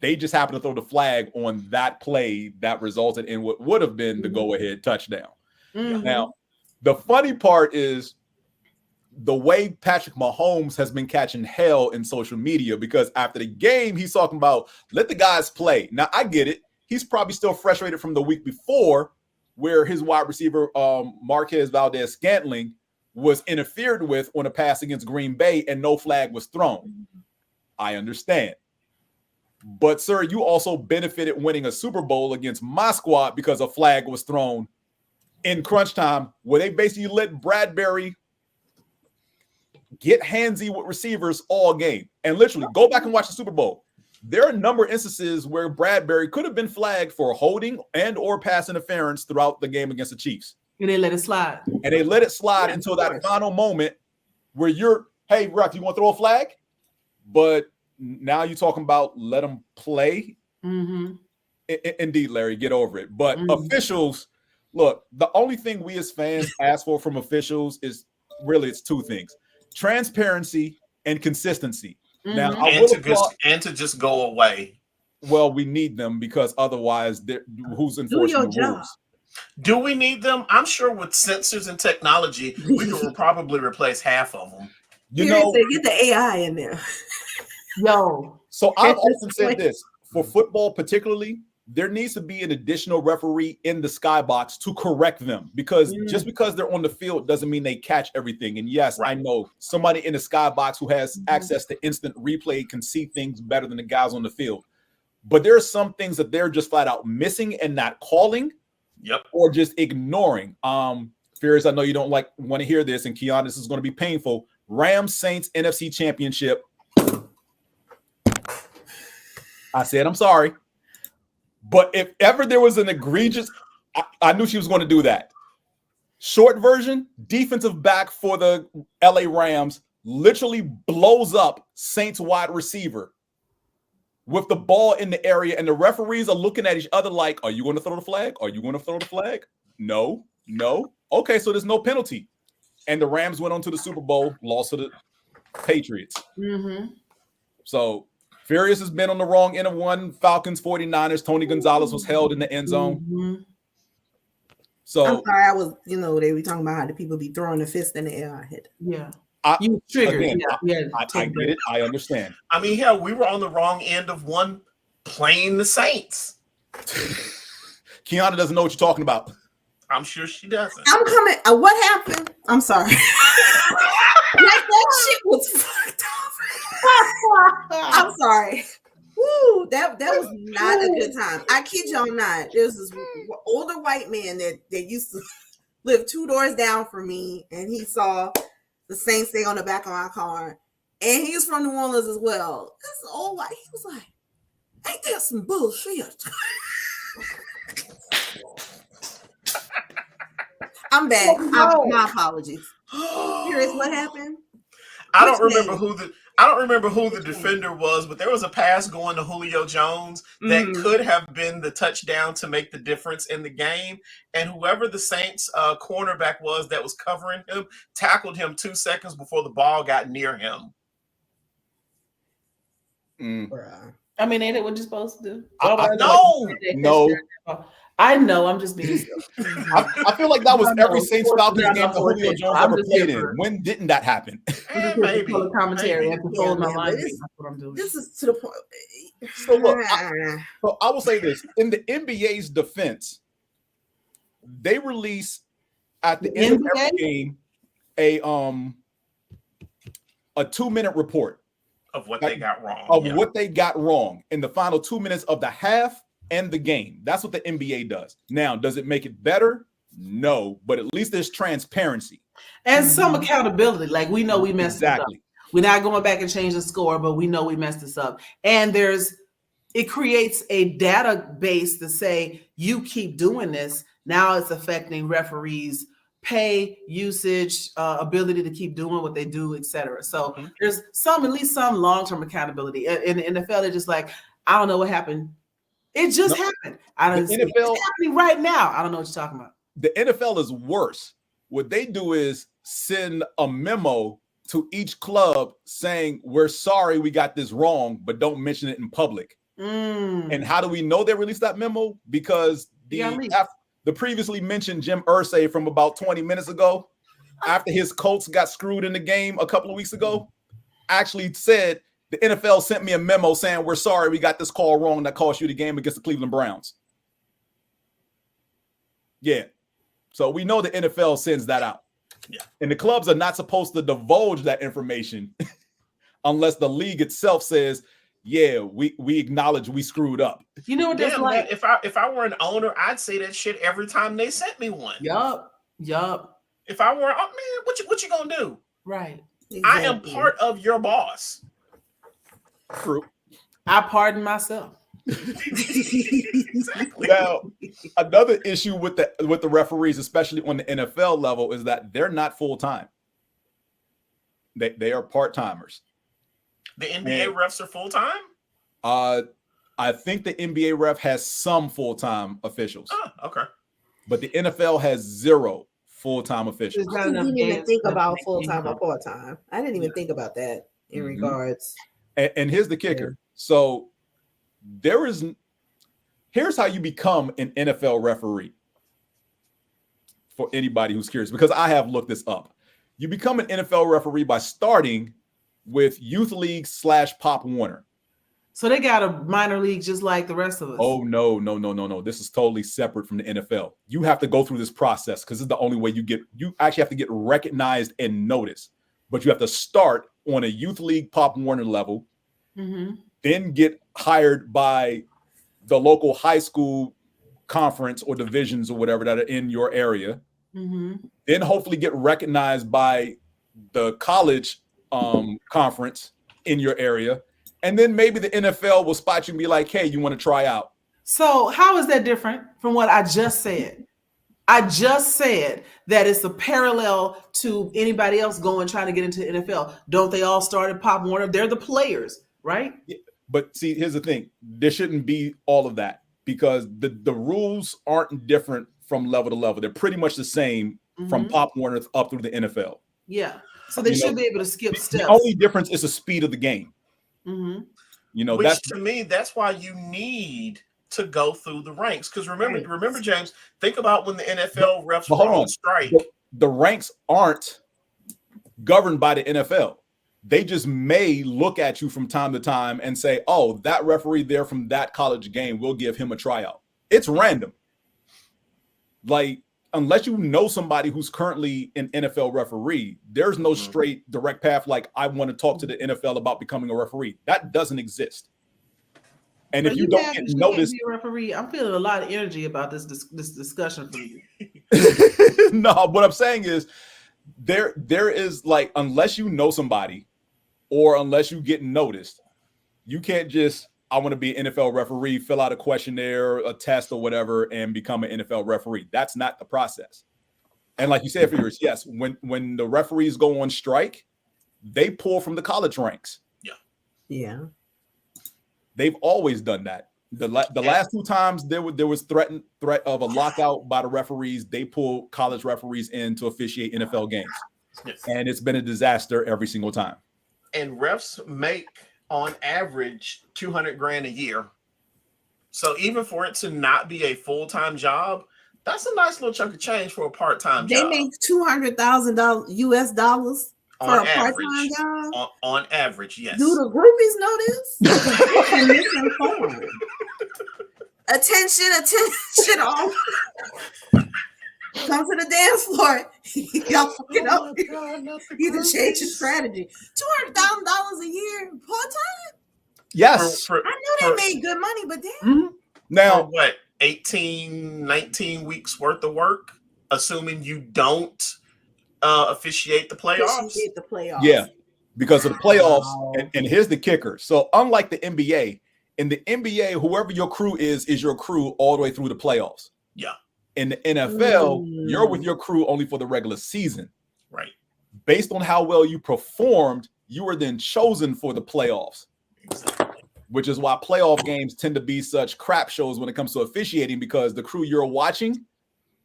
C: They just happened to throw the flag on that play that resulted in what would have been the go-ahead touchdown. Now, the funny part is the way Patrick Mahomes has been catching hell in social media, because after the game, he's talking about, let the guys play. Now, I get it. He's probably still frustrated from the week before where his wide receiver, Marquez Valdez-Scantling, was interfered with on a pass against Green Bay and no flag was thrown. I understand. But, sir, you also benefited winning a Super Bowl against my squad because a flag was thrown in crunch time where they basically let Bradbury get handsy with receivers all game. And literally, go back and watch the Super Bowl. There are a number of instances where Bradbury could have been flagged for holding and or pass interference throughout the game against the Chiefs.
E: And they let it slide.
C: And they let it slide until that final moment where you're, hey, ref, you want to throw a flag? But now you're talking about let them play.
E: Mm-hmm.
C: Indeed, Larry, get over it. But officials, look, the only thing we as fans ask for from officials is really it's two things: transparency and consistency. Now,
D: and to just go away.
C: Well, we need them because otherwise, who's enforcing the rules?
D: Do we need them? I'm sure with sensors and technology, we can probably replace half of them.
F: You know, get the AI in there.
E: Yo.
C: So I've often said this for football, particularly, there needs to be an additional referee in the skybox to correct them because just because they're on the field doesn't mean they catch everything. And yes, I know somebody in the skybox who has access to instant replay can see things better than the guys on the field. But there are some things that they're just flat out missing and not calling.
D: Yep.
C: Or just ignoring. Furious, I know you don't want to hear this, and Qiana, this is going to be painful. Rams Saints NFC Championship. I said I'm sorry. But if ever there was an egregious, I knew she was going to do that. Short version, defensive back for the LA Rams literally blows up Saints wide receiver with the ball in the area, and the referees are looking at each other like, are you going to throw the flag? Are you going to throw the flag? No. Okay, so there's no penalty. And the Rams went on to the Super Bowl, lost to the Patriots.
E: Mm-hmm.
C: So Furious has been on the wrong end of one. Falcons, 49ers. Tony Gonzalez was held in the end zone.
E: Mm-hmm.
C: So
F: I'm sorry, I was, they were talking about how the people be throwing the fist in the air. I hit.
E: Yeah.
C: You triggered.
E: Again,
C: I get it. I understand.
D: I mean, hell, we were on the wrong end of one playing the Saints.
C: Qiana doesn't know what you're talking about.
D: I'm sure she doesn't.
F: I'm coming. What happened? I'm sorry. that shit was fucked up. I'm sorry. Woo, that was not a good time. I kid y'all not. There's this older white man that used to live 2 doors down from me, and he saw the Saints thing on the back of my car, and he's from New Orleans as well. This old white, he was like, "Ain't that some bullshit?" I'm bad. My apologies. Curious, what happened?
D: I don't remember who the defender was, but there was a pass going to Julio Jones that could have been the touchdown to make the difference in the game. And whoever the Saints cornerback was that was covering him tackled him 2 seconds before the ball got near him.
E: I mean, ain't it what you're supposed to do?
C: No.
E: I know. I'm just being.
C: I feel like that was every Saints Falcons game that Julio Jones ever played in. When didn't that happen?
D: Maybe.
E: Commentary. I control my line. That's what I'm doing.
F: This is to the point.
C: So look, I will say this: in the NBA's defense, they release at the end of every game a 2-minute report
D: of what they got wrong.
C: What they got wrong in the final 2 minutes of the half and the game. That's what the NBA does. Now, does it make it better? No, but at least there's transparency
E: and some accountability. Like we know we messed it up. We're not going back and change the score, but we know we messed this up. And it creates a database to say you keep doing this. Now it's affecting referees' pay, usage, ability to keep doing what they do, etc. So there's at least some long-term accountability. In the NFL, they're just like, I don't know what happened. It just happened. It's happening right now. I don't know what you're talking about.
C: The NFL is worse. What they do is send a memo to each club saying, we're sorry we got this wrong, but don't mention it in public. And how do we know they released that memo? Because the previously mentioned Jim Irsay from about 20 minutes ago, after his Colts got screwed in the game a couple of weeks ago, actually said, the NFL sent me a memo saying, we're sorry we got this call wrong that cost you the game against the Cleveland Browns. Yeah. So we know the NFL sends that out.
D: Yeah.
C: And the clubs are not supposed to divulge that information unless the league itself says, yeah, we acknowledge we screwed up.
E: You know what that's like?
D: Man, if I were an owner, I'd say that shit every time they sent me one.
E: Yup.
D: If I were, man, what you gonna do?
E: Right.
F: Exactly.
D: I am part of your boss.
C: True.
E: I pardon myself.
D: Exactly.
C: Now, another issue with the referees, especially on the NFL level, is that they're not full time. They are part timers.
D: The NBA refs are full time.
C: I think the NBA ref has some full time officials.
D: Oh, okay.
C: But the NFL has 0 full time officials.
F: I didn't even think about full time or part time. I didn't even think about that in regards.
C: And here's the kicker. So here's how you become an NFL referee. For anybody who's curious, because I have looked this up. You become an NFL referee by starting with Youth League / Pop Warner.
E: So they got a minor league just like the rest of us.
C: Oh, no. This is totally separate from the NFL. You have to go through this process because it's the only way you actually have to get recognized and noticed. But you have to start on a Youth League Pop Warner level, then get hired by the local high school conference or divisions or whatever that are in your area. Then hopefully get recognized by the college conference in your area. And then maybe the NFL will spot you and be like, hey, you want to try out?
E: So how is that different from what I just said? I just said that it's a parallel to anybody else trying to get into the NFL. Don't they all start at Pop Warner? They're the players, right?
C: Yeah, but see, here's the thing. There shouldn't be all of that because the rules aren't different from level to level. They're pretty much the same from Pop Warner up through the NFL.
E: Yeah. So they should be able to skip steps.
C: The only difference is the speed of the game.
D: Which to me, that's why you need to go through the ranks. Because remember, James, think about when the NFL refs were on strike.
C: The ranks aren't governed by the NFL. They just may look at you from time to time and say, oh, that referee there from that college game, we'll give him a tryout. It's random. Like, unless you know somebody who's currently an NFL referee, there's no straight direct path. Like, I want to talk to the NFL about becoming a referee. That doesn't exist. And if you don't get noticed,
E: a referee, I'm feeling a lot of energy about this discussion from you.
C: No, what I'm saying is there is like, unless you know somebody or unless you get noticed, you can't just, I want to be an NFL referee, fill out a questionnaire, a test or whatever, and become an NFL referee. That's not the process. And like you said, Figures, yes, when the referees go on strike, they pull from the college ranks.
F: Yeah.
C: They've always done that. The last 2 times there was threat of a lockout by the referees, they pull college referees in to officiate NFL games.
D: Yes.
C: And it's been a disaster every single time.
D: And refs make on average $200,000 a year. So even for it to not be a full-time job, that's a nice little chunk of change for a part-time job.
F: They make $200,000 US dollars for a part-time job.
D: On average, yes.
F: Do the groupies know this? And misinformed. Attention, all. Come to the dance floor. Y'all fucking up. You can change your strategy. $200,000 a year part-time?
C: Yes.
F: I know they made good money, but damn.
C: Now,
D: what, 18, 19 weeks worth of work, assuming you don't officiate the playoffs?
C: Yeah, because of the playoffs. Wow. And here's the kicker. So unlike the NBA, in the NBA, whoever your crew is your crew all the way through the playoffs.
D: Yeah.
C: In the NFL, you're with your crew only for the regular season.
D: Right.
C: Based on how well you performed, you were then chosen for the playoffs.
D: Exactly.
C: Which is why playoff games tend to be such crap shows when it comes to officiating, because the crew you're watching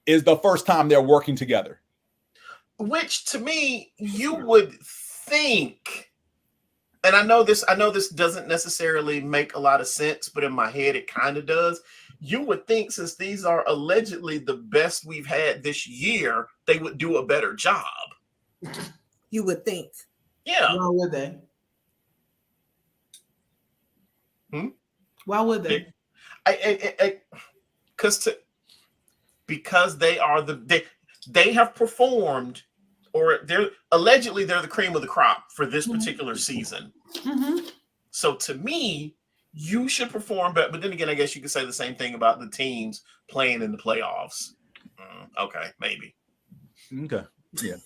C: is the first time they're working together.
D: Which to me, you would think, and I know this doesn't necessarily make a lot of sense, but in my head it kind of does. You would think, since these are allegedly the best we've had this year, they would do a better job.
F: You would think.
D: Yeah.
E: Why would they? Why would they?
D: Because they are they have performed, or they're the cream of the crop for this particular season. So to me, you should perform better. But then again, I guess you could say the same thing about the teams playing in the playoffs. Okay, maybe.
C: Okay. Yeah.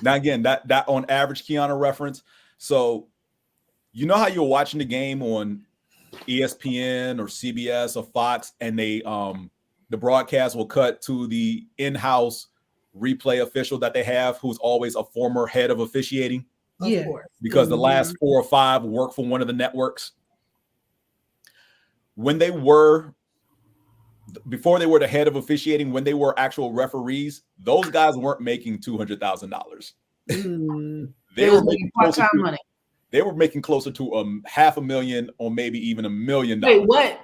C: Now again, that on average Qiana reference. So you know how you're watching the game on ESPN or CBS or Fox, and they the broadcast will cut to the in-house replay official that they have, who's always a former head of officiating.
E: Yeah.
F: Of course.
C: Because the last 4 or 5 work for one of the networks. When they were, before they were the head of officiating, when they were actual referees, those guys weren't making $200,000. They were making part-time money. They were making closer to $500,000 or maybe even $1 million.
E: Wait, what?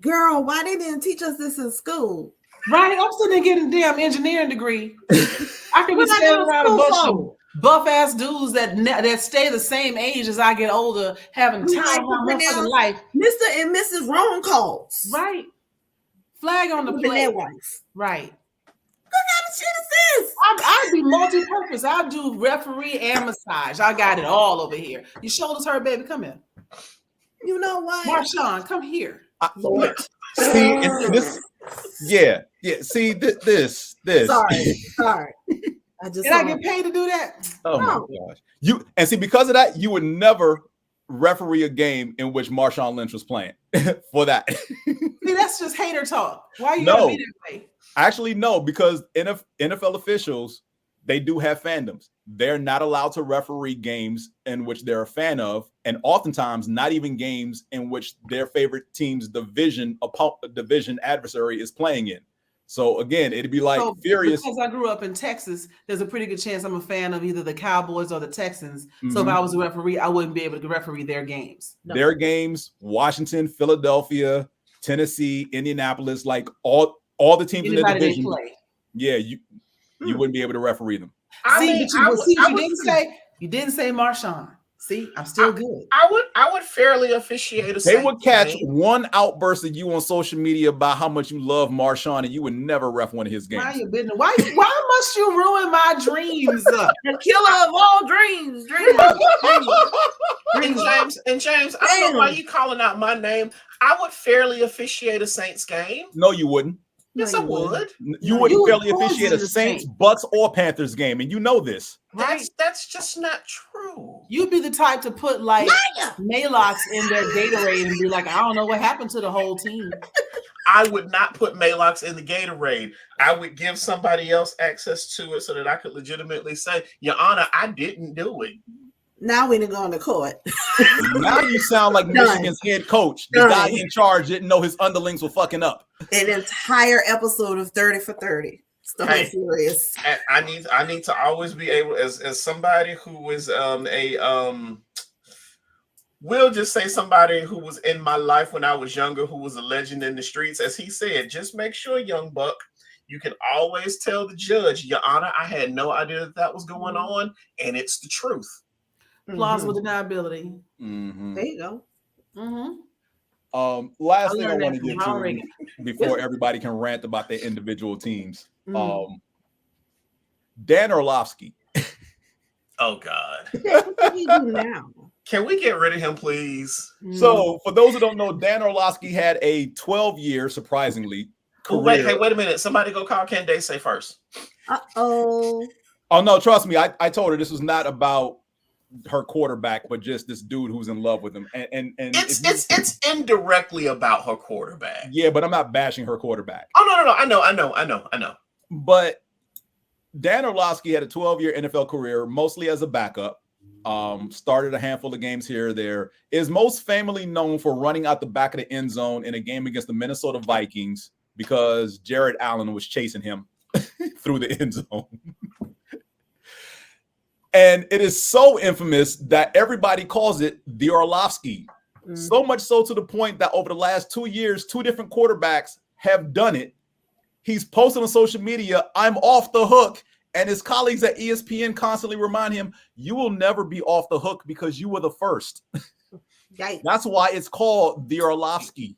F: Girl, why they didn't teach us this in school?
E: Right, I'm sitting there getting a damn engineering degree. I could be standing around a bunch of buff ass dudes that stay the same age as I get older, having time on my fucking life.
F: Mr. and Mrs. Wrong calls.
E: Right. Flag on the plate. Right.
F: What kind of shit is this?
E: I'd be multi-purpose. I'll do referee and massage. I got it all over here. Your shoulders hurt, baby. Come here.
F: You know what?
E: Marshawn, come here.
C: See, and this, yeah. See, this.
F: Sorry.
E: Did I get paid to do that?
C: Oh my gosh! See, because of that, you would never referee a game in which Marshawn Lynch was playing for that.
E: See, that's just hater talk. Why you
C: no,
E: be that way?
C: Actually, no, because NFL officials, they do have fandoms. They're not allowed to referee games in which they're a fan of, and oftentimes not even games in which their favorite team's division adversary is playing in. So again, it'd be like Furious.
E: Because I grew up in Texas, there's a pretty good chance I'm a fan of either the Cowboys or the Texans. So if I was a referee, I wouldn't be able to referee their games.
C: No. Their games, Washington, Philadelphia, Tennessee, Indianapolis, like all the teams in the division. Play. Yeah, you wouldn't be able to referee them.
E: You didn't say Marshawn. See, I'm still good.
D: I would fairly officiate a.
C: They would catch one outburst of you on social media about how much you love Marshawn, and you would never ref one of his games.
E: Why must you ruin my dreams?
F: The killer of all dreams.
D: And James, I don't know why you calling out my name. I would fairly officiate a Saints game.
C: No, you wouldn't.
D: Yes, I would.
C: You wouldn't fairly officiate a Saints, Bucks, or Panthers game, and you know this.
D: That's just not true.
E: You'd be the type to put like Maylocks in their Gatorade and be like, I don't know what happened to the whole team.
D: I would not put Maylocks in the Gatorade. I would give somebody else access to it so that I could legitimately say, Your Honor, I didn't do it.
F: Now we didn't go on the court.
C: Now you sound like Michigan's head coach. The guy in charge didn't know his underlings were fucking up.
F: An entire episode of 30 for 30. Serious.
D: I need to always be able, as somebody who is we'll just say somebody who was in my life when I was younger, who was a legend in the streets. As he said, just make sure, young buck, you can always tell the judge, Your Honor, I had no idea that was going on, and it's the truth.
E: Plausible deniability.
F: There you go.
C: Last thing I want to get to before everybody can rant about their individual teams. Dan Orlovsky.
D: Oh God.
F: What do we do now?
D: Can we get rid of him, please?
C: So for those who don't know, Dan Orlovsky had a 12-year, surprisingly, career.
D: Wait a minute. Somebody go call Candaysee first.
F: Oh
C: no, trust me. I told her this was not about her quarterback, but just this dude who's in love with him. And
D: it's indirectly about her quarterback.
C: Yeah, but I'm not bashing her quarterback.
D: Oh no. I know.
C: But Dan Orlovsky had a 12-year NFL career, mostly as a backup. Started a handful of games here or there. Is most famously known for running out the back of the end zone in a game against the Minnesota Vikings because Jared Allen was chasing him through the end zone. And it is so infamous that everybody calls it the Orlovsky. So much so to the point that over the last 2 years, 2 different quarterbacks have done it. He's posted on social media, I'm off the hook. And his colleagues at ESPN constantly remind him, you will never be off the hook because you were the first. That's why it's called the Orlovsky.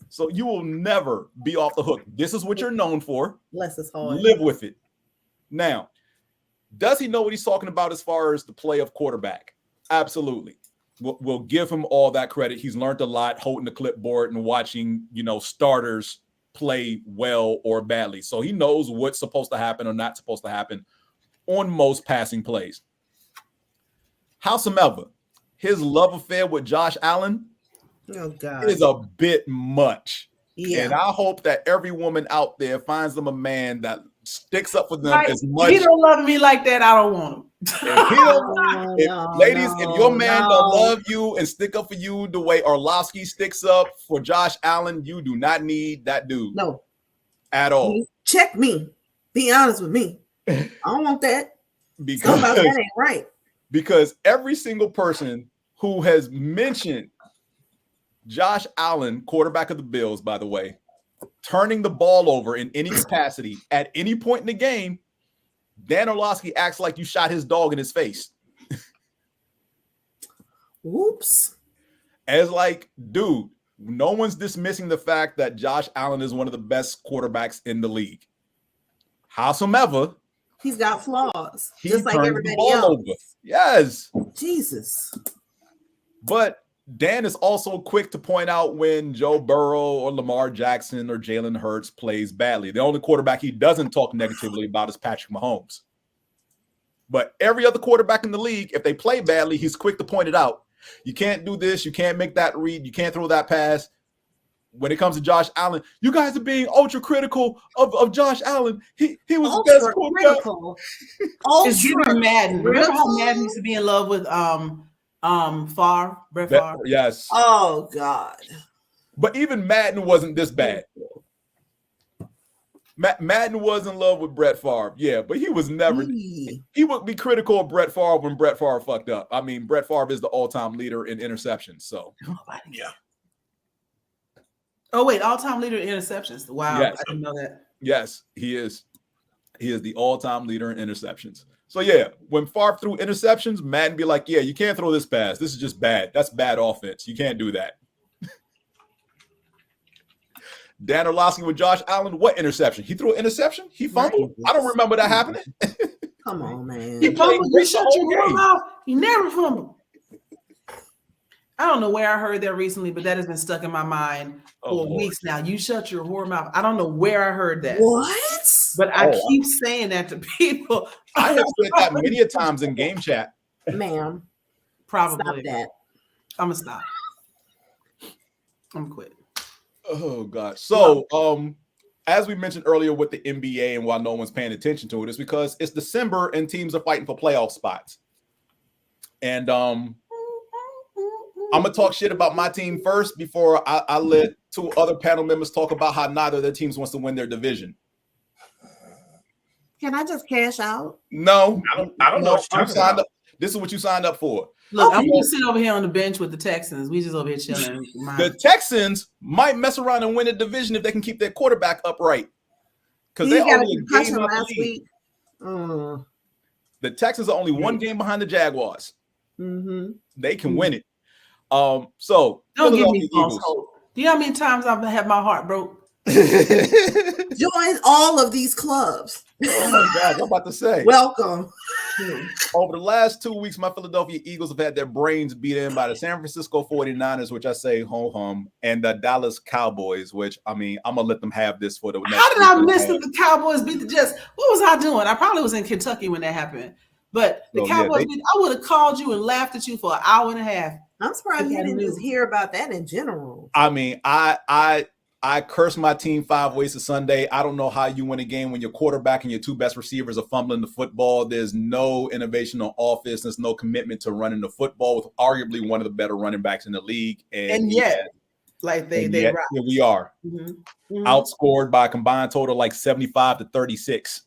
C: So you will never be off the hook. This is what you're known for.
F: Bless his heart.
C: Live with it. Now, does he know what he's talking about as far as the play of quarterback? Absolutely. We'll give him all that credit. He's learned a lot holding the clipboard and watching, starters play well or badly. So he knows what's supposed to happen or not supposed to happen on most passing plays. Howsoever, his love affair with Josh Allen is a bit much. Yeah. And I hope that every woman out there finds them a man that sticks up for them as much.
E: If he don't love me like that, I don't want him.
C: Ladies, if your man don't love you and stick up for you the way Orlovsky sticks up for Josh Allen, you do not need that dude.
F: No.
C: At all.
F: Check me. Be honest with me. I don't want that.
C: Because
F: that ain't right.
C: Because every single person who has mentioned Josh Allen, quarterback of the Bills, by the way, turning the ball over in any capacity at any point in the game, Dan Orlovsky acts like you shot his dog in his face.
F: Oops.
C: As like, dude, no one's dismissing the fact that Josh Allen is one of the best quarterbacks in the league. Howsoever,
F: he's got flaws, just like everybody else. Over.
C: Yes.
F: Jesus.
C: But Dan is also quick to point out when Joe Burrow or Lamar Jackson or Jalen Hurts plays badly. The only quarterback he doesn't talk negatively about is Patrick Mahomes. But every other quarterback in the league, if they play badly, he's quick to point it out. You can't do this. You can't make that read. You can't throw that pass. When it comes to Josh Allen, you guys are being ultra critical of Josh Allen. He was the best quarterback.
E: It's giving Madden. Remember how Madden used to be in love with Brett Favre?
C: Yes.
F: Oh God.
C: But even Madden wasn't this bad. Madden was in love with Brett Favre. Yeah, but he was never. He would be critical of Brett Favre when Brett Favre fucked up. I mean, Brett Favre is the all-time leader in interceptions. So yeah.
E: Oh wait, all-time leader in interceptions. Wow, yes. I didn't know that.
C: Yes, he is. He is the all-time leader in interceptions. So yeah, when Favre threw interceptions, Madden be like, "Yeah, you can't throw this pass. This is just bad. That's bad offense. You can't do that." Dan Orlovsky with Josh Allen, what interception? He threw an interception? He fumbled? I don't remember that happening.
F: Come on, man.
E: He fumbled. You shut your mouth. He never fumbled. I don't know where I heard that recently, but that has been stuck in my mind for weeks now. You shut your whore mouth. I don't know where I heard that.
F: What?
E: But I keep saying that to people.
C: I have said that many a times in game chat.
F: Ma'am.
E: Probably.
F: Stop that.
E: I'm going to stop. I'm going to quit.
C: Oh, God. So, as we mentioned earlier with the NBA and why no one's paying attention to it is because it's December and teams are fighting for playoff spots. And I'm going to talk shit about my team first before I let two other panel members talk about how neither of their teams wants to win their division.
F: Can I just cash out?
C: No.
D: I don't know.
C: You signed up. This is what you signed up for.
E: Look, I'm going to sit over here on the bench with the Texans. We just over here chilling.
C: The Texans might mess around and win a division if they can keep their quarterback upright. Because they only a game last week. The Texans are only one game behind the Jaguars.
F: Mm-hmm.
C: They can win it. So
E: don't give me false hope. Do you know how many times I've had my heart broke?
F: Join all of these clubs.
C: Oh my God, I'm about to say.
F: Welcome.
C: Over the last 2 weeks, my Philadelphia Eagles have had their brains beat in by the San Francisco 49ers, which I say hum, and the Dallas Cowboys, which I mean, I'm gonna let them have this for the next.
E: How did I miss that the Cowboys beat the Jets? What was I doing? I probably was in Kentucky when that happened. But the Cowboys, I would have called you and laughed at you for an hour and a half.
F: I'm surprised you didn't just hear about that in general.
C: I mean, I curse my team 5 ways to Sunday. I don't know how you win a game when your quarterback and your two best receivers are fumbling the football. There's no innovation on offense. There's no commitment to running the football with arguably one of the better running backs in the league. And yet,
E: like they
C: here we are, outscored by a combined total like 75-36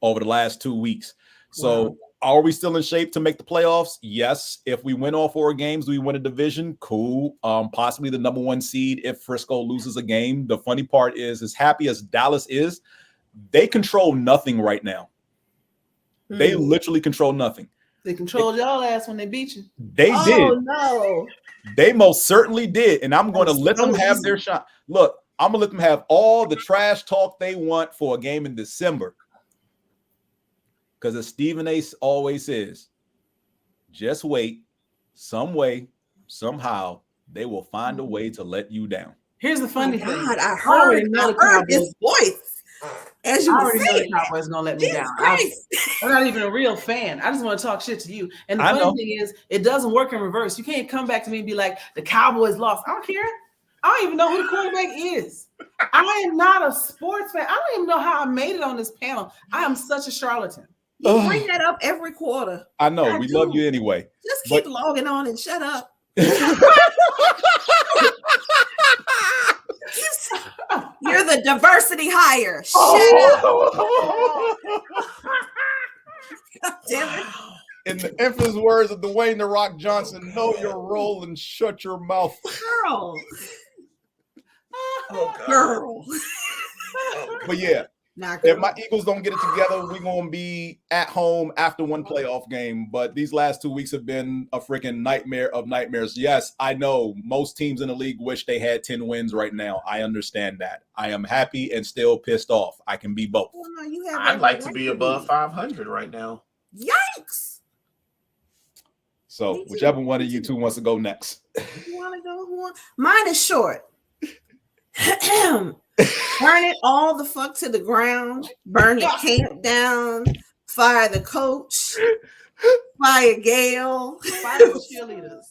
C: over the last 2 weeks. So are we still in shape to make the playoffs? Yes. If we win all 4 games, we win a division. Cool. Possibly the number 1 seed if Frisco loses a game. The funny part is, as happy as Dallas is, they control nothing right now. They literally control nothing.
E: They controlled y'all ass when they beat you.
C: They did.
F: Oh, no.
C: They most certainly did. And I'm going to let them have their shot. Look, I'm going to let them have all the trash talk they want for a game in December. Because as Stephen A. always says, just wait. Some way, somehow, they will find a way to let you down.
E: Here's the funny thing.
F: God, I heard his voice. As you
E: I
F: were
E: already know
F: saying,
E: the Cowboys gonna let me
F: Jesus
E: down.
F: Christ.
E: I'm not even a real fan. I just want to talk shit to you. And the
C: I know.
E: funny thing is, it doesn't work in reverse. You can't come back to me and be like, the Cowboys lost. I don't care. I don't even know who the quarterback is. I am not a sports fan. I don't even know how I made it on this panel. I am such a charlatan.
F: You bring that up every quarter.
C: I know.
E: I
C: We
E: do.
C: love you anyway.
F: Just keep logging on and shut up. You're the diversity hire. Shut up. God damn it.
C: In the infamous words of Dwayne "The Rock" Johnson, know your role and shut your mouth.
F: Girl.
D: Oh, God.
F: Girl.
C: But yeah,
F: Not
C: if
F: girl.
C: my Eagles don't get it together, we're going to be at home after one playoff game. But these last 2 weeks have been a freaking nightmare of nightmares. Yes, I know most teams in the league wish they had 10 wins right now. I understand that. I am happy and still pissed off. I can be both.
F: Well, no, you have
D: I'd
F: every
D: like to
F: right
D: be above 500 right now.
F: Yikes.
C: So
F: Me too.
C: whichever one of you two wants to go next.
F: You want to go? Who want? Mine is short. Burn it all the fuck to the ground. Burn the camp down. Fire the coach. Fire Gail.
E: Fire the cheerleaders.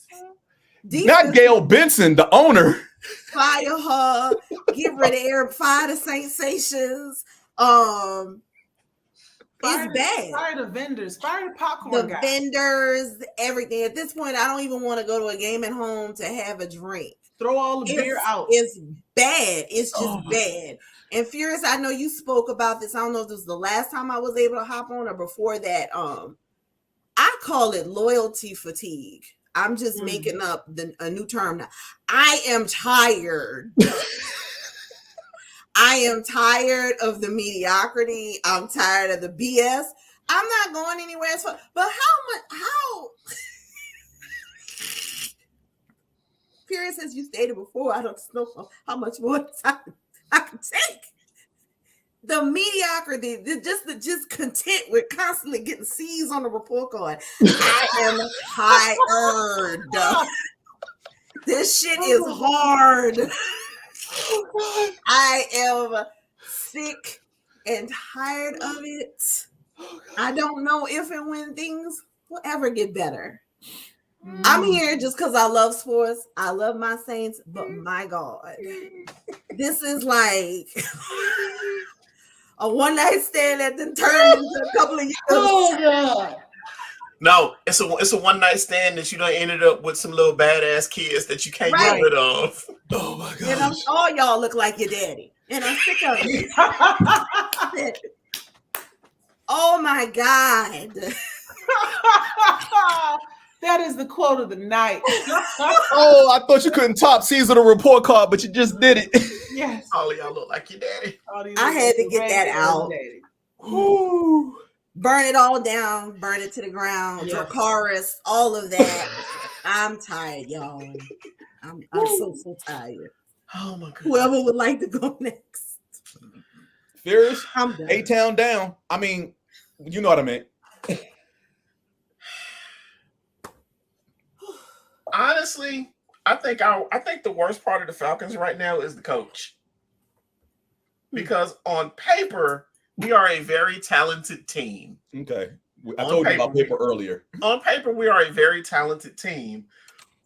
C: Not Gail Benson, the owner.
F: Fire her. Get rid of Eric. Fire the sensations. It's bad.
E: Fire the vendors. Fire the popcorn
F: The
E: guy.
F: vendors, everything. At this point, I don't even want to go to a game at home to have a drink.
E: Throw all the beer out.
F: It's bad. It's just bad. And Furious, I know you spoke about this. I don't know if this was the last time I was able to hop on or before that. I call it loyalty fatigue. I'm just making up a new term now. I am tired. I am tired of the mediocrity. I'm tired of the BS. I'm not going anywhere else. But how Furious, as you stated before, I don't know how much more time I can take. The mediocrity, just content with constantly getting C's on the report card. I am tired. This shit is hard. I am sick and tired of it. I don't know if and when things will ever get better. I'm here just because I love sports. I love my Saints, but my God, this is like a one-night stand that then turned into a couple of years.
E: Oh God.
D: No, it's a one night stand that you done ended up with some little badass kids that you can't get rid of.
C: Oh my God.
F: And all y'all look like your daddy. And I'm sick of it. Oh my God.
E: That is the quote of the night.
C: Oh, I thought you couldn't top Caesar the report card, but you just did it.
E: Yes.
D: All of y'all look like your daddy.
F: I had to get that out.
C: Ooh.
F: Burn it all down, burn it to the ground,
E: Yes.
F: Dracarys, all of that. I'm tired, y'all. I'm so tired.
D: Oh my God.
F: Whoever would like to go next.
C: Furious,
F: I'm done.
C: A-Town down. I mean, you know what I meant.
D: Honestly, I think the worst part of the Falcons right now is the coach. Because on paper, we are a very talented team.
C: Okay. I told you about paper earlier.
D: On paper, we are a very talented team.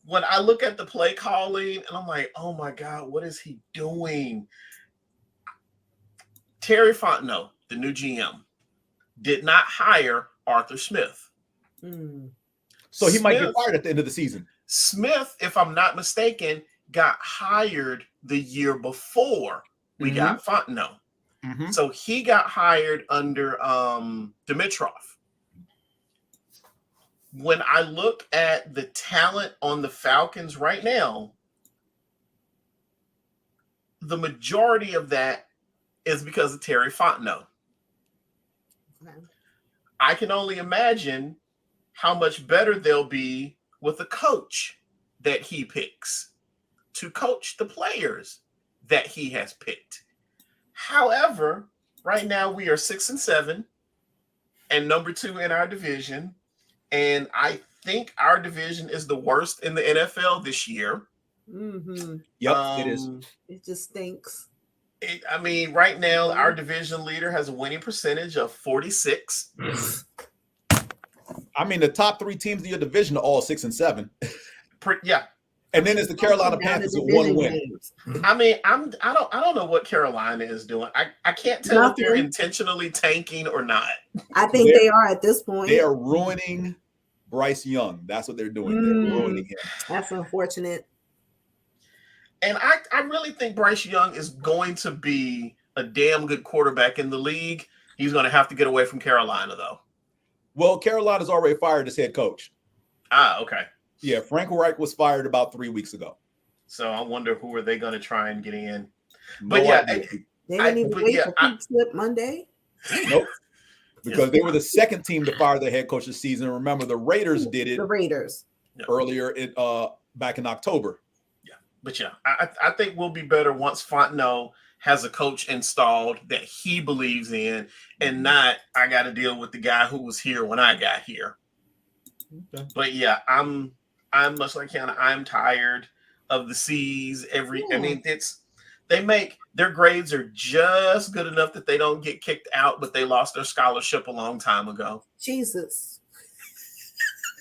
D: When I look at the play calling, and I'm like, oh my God, what is he doing? Terry Fontenot, the new GM, did not hire Arthur Smith.
C: So he might get fired at the end of the season.
D: Smith, if I'm not mistaken, got hired the year before we got Fontenot. So he got hired under Dimitrov. When I look at the talent on the Falcons right now, the majority of that is because of Terry Fontenot. I can only imagine how much better they'll be with a coach that he picks to coach the players that he has picked. However, right now we are 6-7 and number 2 in our division. And I think our division is the worst in the NFL this year.
C: Yep, it is.
F: It just stinks.
D: I mean, right now, our division leader has a winning percentage of 46.
C: I mean, the top 3 teams in your division are all 6 and 7.
D: Yeah.
C: And then it's the Carolina Panthers with 1 win.
D: I mean, I don't know what Carolina is doing. I can't tell if they're intentionally tanking or not.
F: I think they are at this point.
C: They are ruining Bryce Young. That's what they're doing. They're ruining him.
F: That's unfortunate.
D: And I really think Bryce Young is going to be a damn good quarterback in the league. He's going to have to get away from Carolina, though.
C: Well, Carolina's already fired his head coach.
D: Ah, okay.
C: Yeah, Frank Reich was fired about 3 weeks ago.
D: So I wonder who are they going to try and get in.
C: They
F: didn't even wait for Pete Slip Monday.
C: Nope. Because they were the second team to fire their head coach this season. Remember, the Raiders did it.
F: The Raiders
C: earlier back in October.
D: Yeah, but I think we'll be better once Fontenot has a coach installed that he believes in, and not I got to deal with the guy who was here when I got here. Okay. But yeah, I'm much like Qiana. I'm tired of the C's. I mean, their grades are just good enough that they don't get kicked out, but they lost their scholarship a long time ago.
F: Jesus.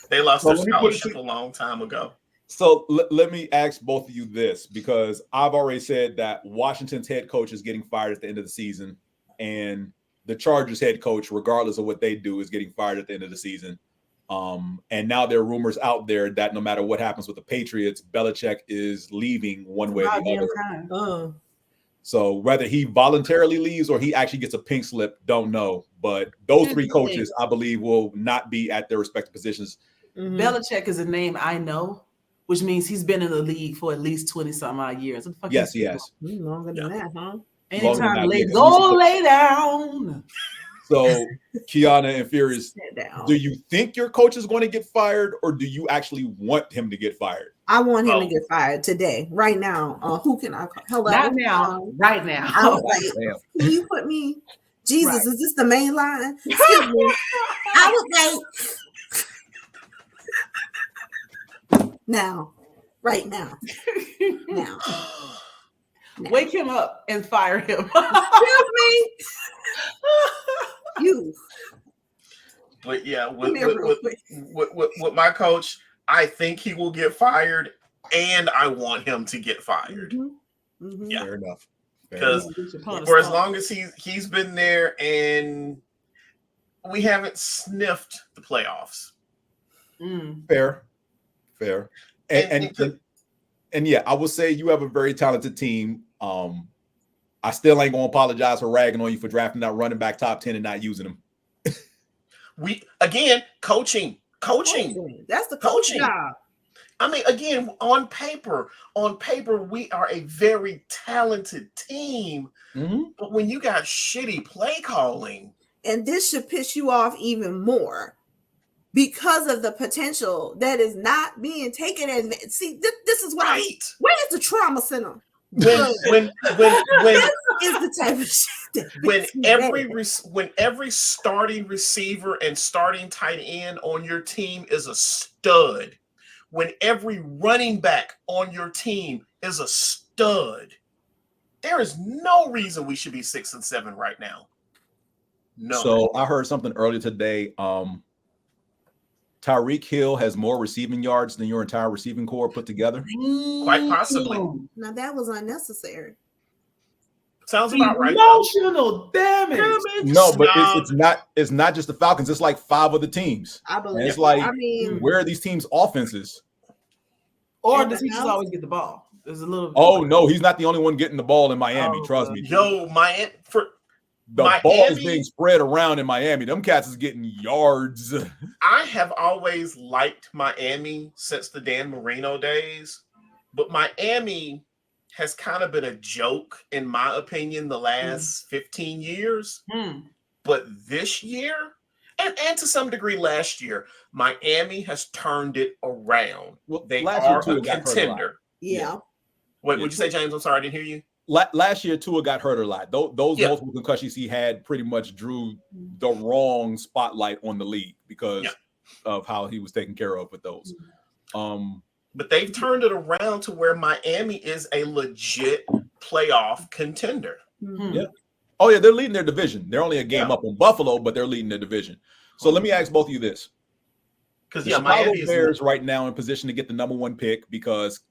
D: They lost their scholarship a long time ago.
C: So let me ask both of you this, because I've already said that Washington's head coach is getting fired at the end of the season, and the Chargers head coach, regardless of what they do, is getting fired at the end of the season. And now there are rumors out there that no matter what happens with the Patriots, Belichick is leaving one way or the other. So whether he voluntarily leaves or he actually gets a pink slip, don't know. But those 3 coaches, I believe, will not be at their respective positions.
E: Mm-hmm. Belichick is a name I know, which means he's been in the league for at least 20-some-odd years.
C: Yes, he has.
F: Longer than that, huh?
E: Anytime lay down.
C: So, Qiana and Furious, do you think your coach is going to get fired, or do you actually want him to get fired?
F: I want him to get fired today, right now. Who can I call? Hello?
E: Not now, right now.
F: I was like, can you put me? Jesus, is this the main line? Excuse me. I was like, now, right now. Now.
E: Wake him up and fire him.
F: Excuse me. You.
D: But yeah, with my coach, I think he will get fired, and I want him to get fired.
F: Mm-hmm. Mm-hmm.
D: Yeah,
C: fair enough.
D: Because for as long as he's been there, and we haven't sniffed the playoffs.
C: Fair. And yeah, I will say you have a very talented team. I still ain't gonna apologize for ragging on you for drafting that running back top 10 and not using him.
D: Coaching.
F: That's the coaching job.
D: I mean, again, on paper, we are a very talented team. Mm-hmm. But when you got shitty play calling,
F: and this should piss you off even more because of the potential that is not being taken advantage. See, this is what where is the trauma center? When this is the type of shit
D: when every starting receiver and starting tight end on your team is a stud, when every running back on your team is a stud, there is no reason we should be 6 and 7 right now. No.
C: So I heard something earlier today. Tyreek Hill has more receiving yards than your entire receiving core put together.
D: Quite possibly.
F: Now that was unnecessary.
D: Sounds about right.
E: Emotional damage.
C: No, but it's not just the Falcons. It's like 5 other teams.
F: I believe.
C: And it's like, where are these teams' offenses?
E: Or does he just always get the ball? There's a little.
C: Oh no, he's not the only one getting the ball in Miami. Trust me.
D: Yo,
C: the ball is being spread around in Miami. Them cats is getting yards.
D: I have always liked Miami since the Dan Marino days, but Miami has kind of been a joke, in my opinion, the last 15 years. But this year, and to some degree last year, Miami has turned it around.
C: Well,
D: they are a contender.
F: Yeah.
D: Wait, would you say, James? I'm sorry, I didn't hear you.
C: Last year, Tua got hurt a lot. Those multiple concussions he had pretty much drew the wrong spotlight on the league because of how he was taken care of with those.
D: But they've turned it around to where Miami is a legit playoff contender.
C: Yeah. Oh yeah, they're leading their division. They're only a game up on Buffalo, but they're leading their division. So let me ask both of you this: because Chicago
D: Miami
C: Bears right now in position to get the number 1 pick because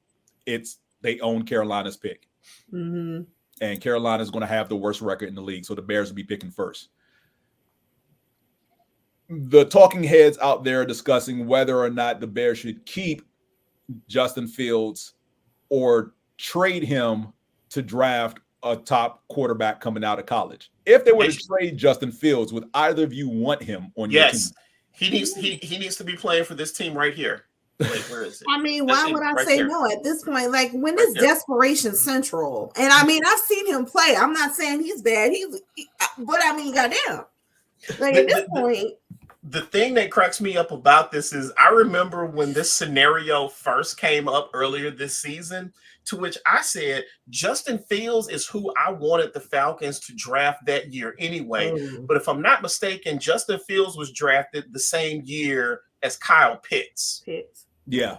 C: they own Carolina's pick, and Carolina is going to have the worst record in the league, so the Bears will be picking first. The talking heads out there are discussing whether or not the Bears should keep Justin Fields or trade him to draft a top quarterback coming out of college. If they were to trade Justin Fields, would either of you want him on your team?
D: He needs to be playing for this team right here. Wait, where is it?
F: I mean, why would I say no at this point? Like when it's desperation central, and I mean, I've seen him play. I'm not saying he's bad. But I mean, goddamn. Like at this point.
D: The thing that cracks me up about this is I remember when this scenario first came up earlier this season, to which I said, Justin Fields is who I wanted the Falcons to draft that year anyway. But if I'm not mistaken, Justin Fields was drafted the same year as Kyle Pitts.
C: Yeah.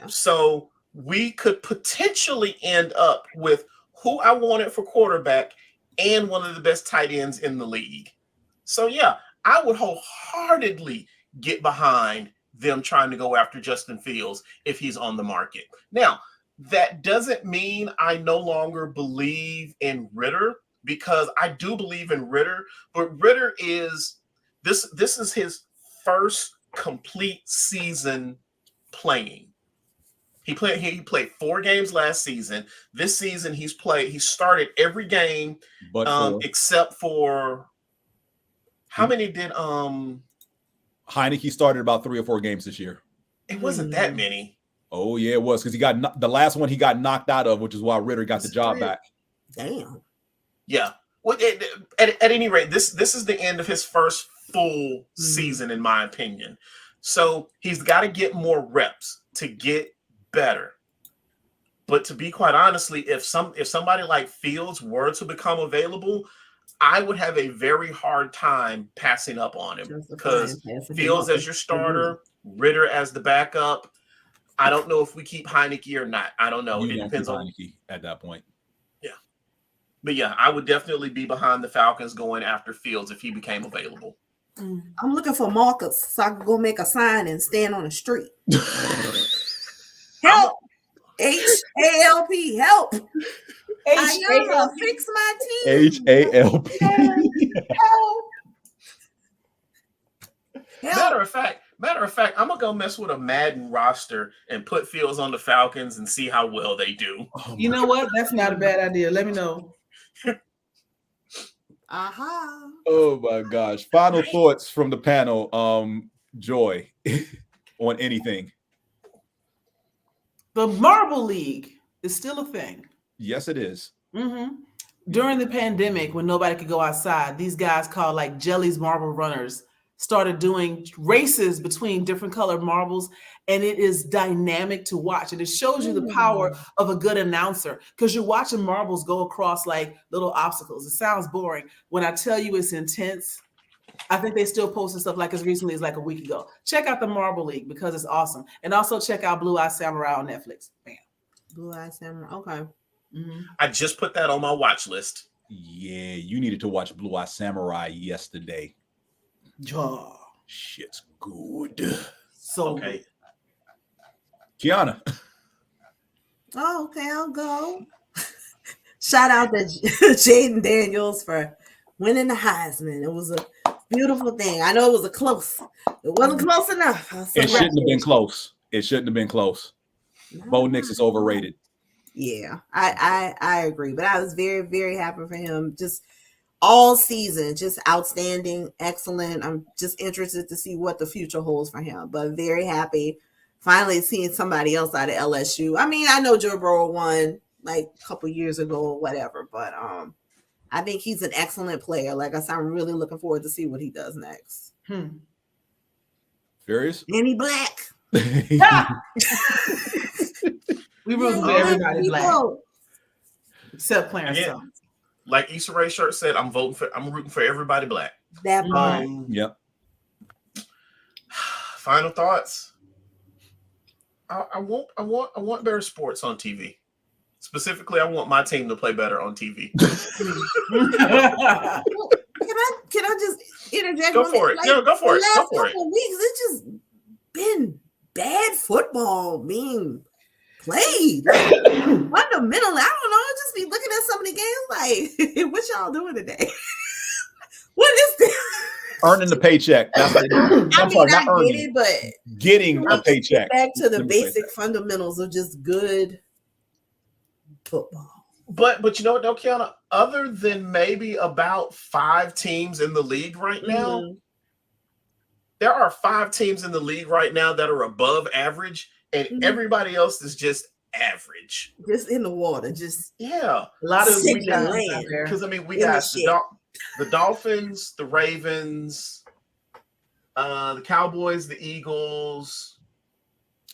D: So we could potentially end up with who I wanted for quarterback and one of the best tight ends in the league. So yeah, I would wholeheartedly get behind them trying to go after Justin Fields if he's on the market. Now, that doesn't mean I no longer believe in Ritter, because I do believe in Ritter, but Ritter is this is his first complete season playing. He played 4 games last season. This season he started every game except for how many did
C: Heineke started about 3 or 4 games this year.
D: It wasn't that many.
C: Oh yeah, it was, because he got the last one he got knocked out of, which is why Ritter got the job back.
F: Damn.
D: Yeah. Well, at any rate, this is the end of his first full season, in my opinion. So he's got to get more reps to get better. But to be quite honestly, if somebody like Fields were to become available, I would have a very hard time passing up on him, because Fields as your starter, Ritter as the backup. I don't know if we keep Heineke or not. I don't know. It depends on Heineke
C: at that point.
D: Yeah. But yeah, I would definitely be behind the Falcons going after Fields if he became available.
F: I'm looking for Marcus so I can go make a sign and stand on the street. Help! H-A-L-P, help! I fix my team.
C: H-A-L-P.
F: Help!
D: Matter of fact, I'm gonna go mess with a Madden roster and put Fields on the Falcons and see how well they do.
E: You know what? That's not a bad idea. Let me know.
C: Oh my gosh! Final thoughts from the panel. Joy, on anything.
E: The Marble League is still a thing.
C: Yes, it is.
E: During the pandemic, when nobody could go outside, these guys called like Jelly's Marble Runners started doing races between different colored marbles, and it is dynamic to watch. And it shows you the power of a good announcer, because you're watching marbles go across like little obstacles. It sounds boring. When I tell you it's intense, I think they still posted stuff like as recently as like a week ago. Check out the Marble League because it's awesome. And also check out Blue Eye Samurai on Netflix. Bam.
F: Blue Eye Samurai. Okay.
D: I just put that on my watch list.
C: Yeah, you needed to watch Blue Eye Samurai yesterday.
E: Oh,
C: shit's good.
E: So
D: okay.
C: Qiana.
F: Oh, okay, I'll go. Shout out to Jaden Daniels for winning the Heisman. It was a beautiful thing. I know it was a close. It wasn't close enough.
C: It shouldn't have been close. It shouldn't have been close. Bo Nix is overrated.
F: Yeah, I agree. But I was very, very happy for him. Just all season, just outstanding, excellent. I'm just interested to see what the future holds for him. But very happy finally seeing somebody else out of LSU. I mean, I know Joe Burrow won like a couple years ago or whatever, but I think he's an excellent player. Like I said, I'm really looking forward to see what he does next.
C: Furious?
F: Any black?
E: We rooting for everybody black, except Clarence.
D: Like Issa Rae shirt said, I'm rooting for everybody black.
F: That part.
C: Yep.
D: Final thoughts. I want Bear Sports on TV. Specifically, I want my team to play better on TV.
F: Can I just interject?
D: Go for it. Go for it.
F: The last couple of weeks, it's just been bad football being played. Fundamentally, I don't know. I just be looking at some of the games like, what y'all doing today? What is this?
C: Earning the paycheck. That's what it is.
F: I get it, but
C: getting a paycheck.
F: Back to the basic fundamentals of just good football.
D: But you know what, though, Qiana? Other than maybe about 5 teams in the league right now, there are 5 teams in the league right now that are above average, and everybody else is just average.
F: Just in the water. Just
D: a
E: lot of
F: land.
D: Because I mean, we got the Dolphins, the Ravens, the Cowboys, the Eagles,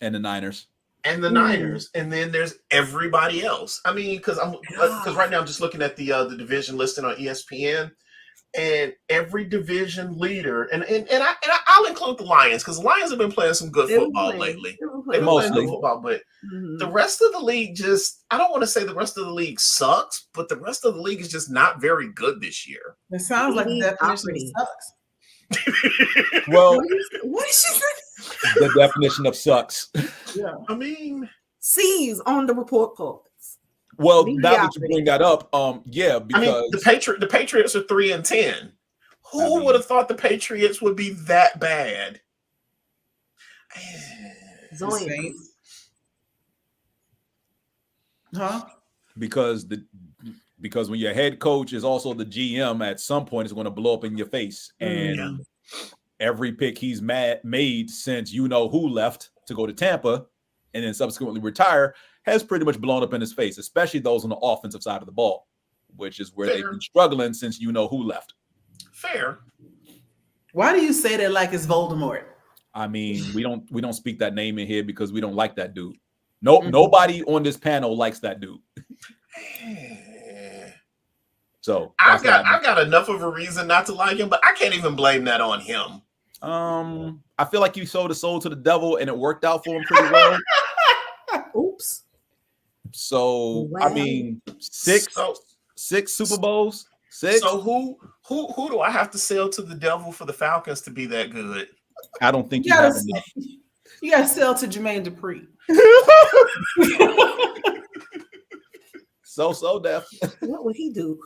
C: and the Niners.
D: And the Niners, and then there's everybody else. I mean, because right now I'm just looking at the division listing on ESPN, and every division leader, and I'll include the Lions because the Lions have been playing some good football lately. They've been playing good football, but the rest of the league I don't want to say the rest of the league sucks, but the rest of the league is just not very good this year.
E: It sounds like the definition of sucks.
C: Well,
F: what is she saying?
C: The definition of sucks.
E: Yeah,
D: I mean,
F: C's on the report cards.
C: Well, now that you bring that up, because
D: I mean, the Patriots are 3-10. Who would have thought the Patriots would be that bad?
E: Huh?
C: Because when your head coach is also the GM, at some point it's going to blow up in your face. And every pick he's made since you know who left to go to Tampa and then subsequently retire has pretty much blown up in his face, especially those on the offensive side of the ball, which is where they've been struggling since you know who left.
D: Fair.
E: Why do you say that like it's Voldemort?
C: I mean, we don't speak that name in here because we don't like that dude. Nobody on this panel likes that dude. So
D: I've got enough of a reason not to like him, but I can't even blame that on him.
C: I feel like you sold his soul to the devil and it worked out for him pretty well.
F: Oops.
C: So I mean, six Super Bowls. 6.
D: So who do I have to sell to the devil for the Falcons to be that good?
C: I don't think you have enough.
E: You got to sell to Jermaine Dupri.
C: So deaf.
F: What would he do?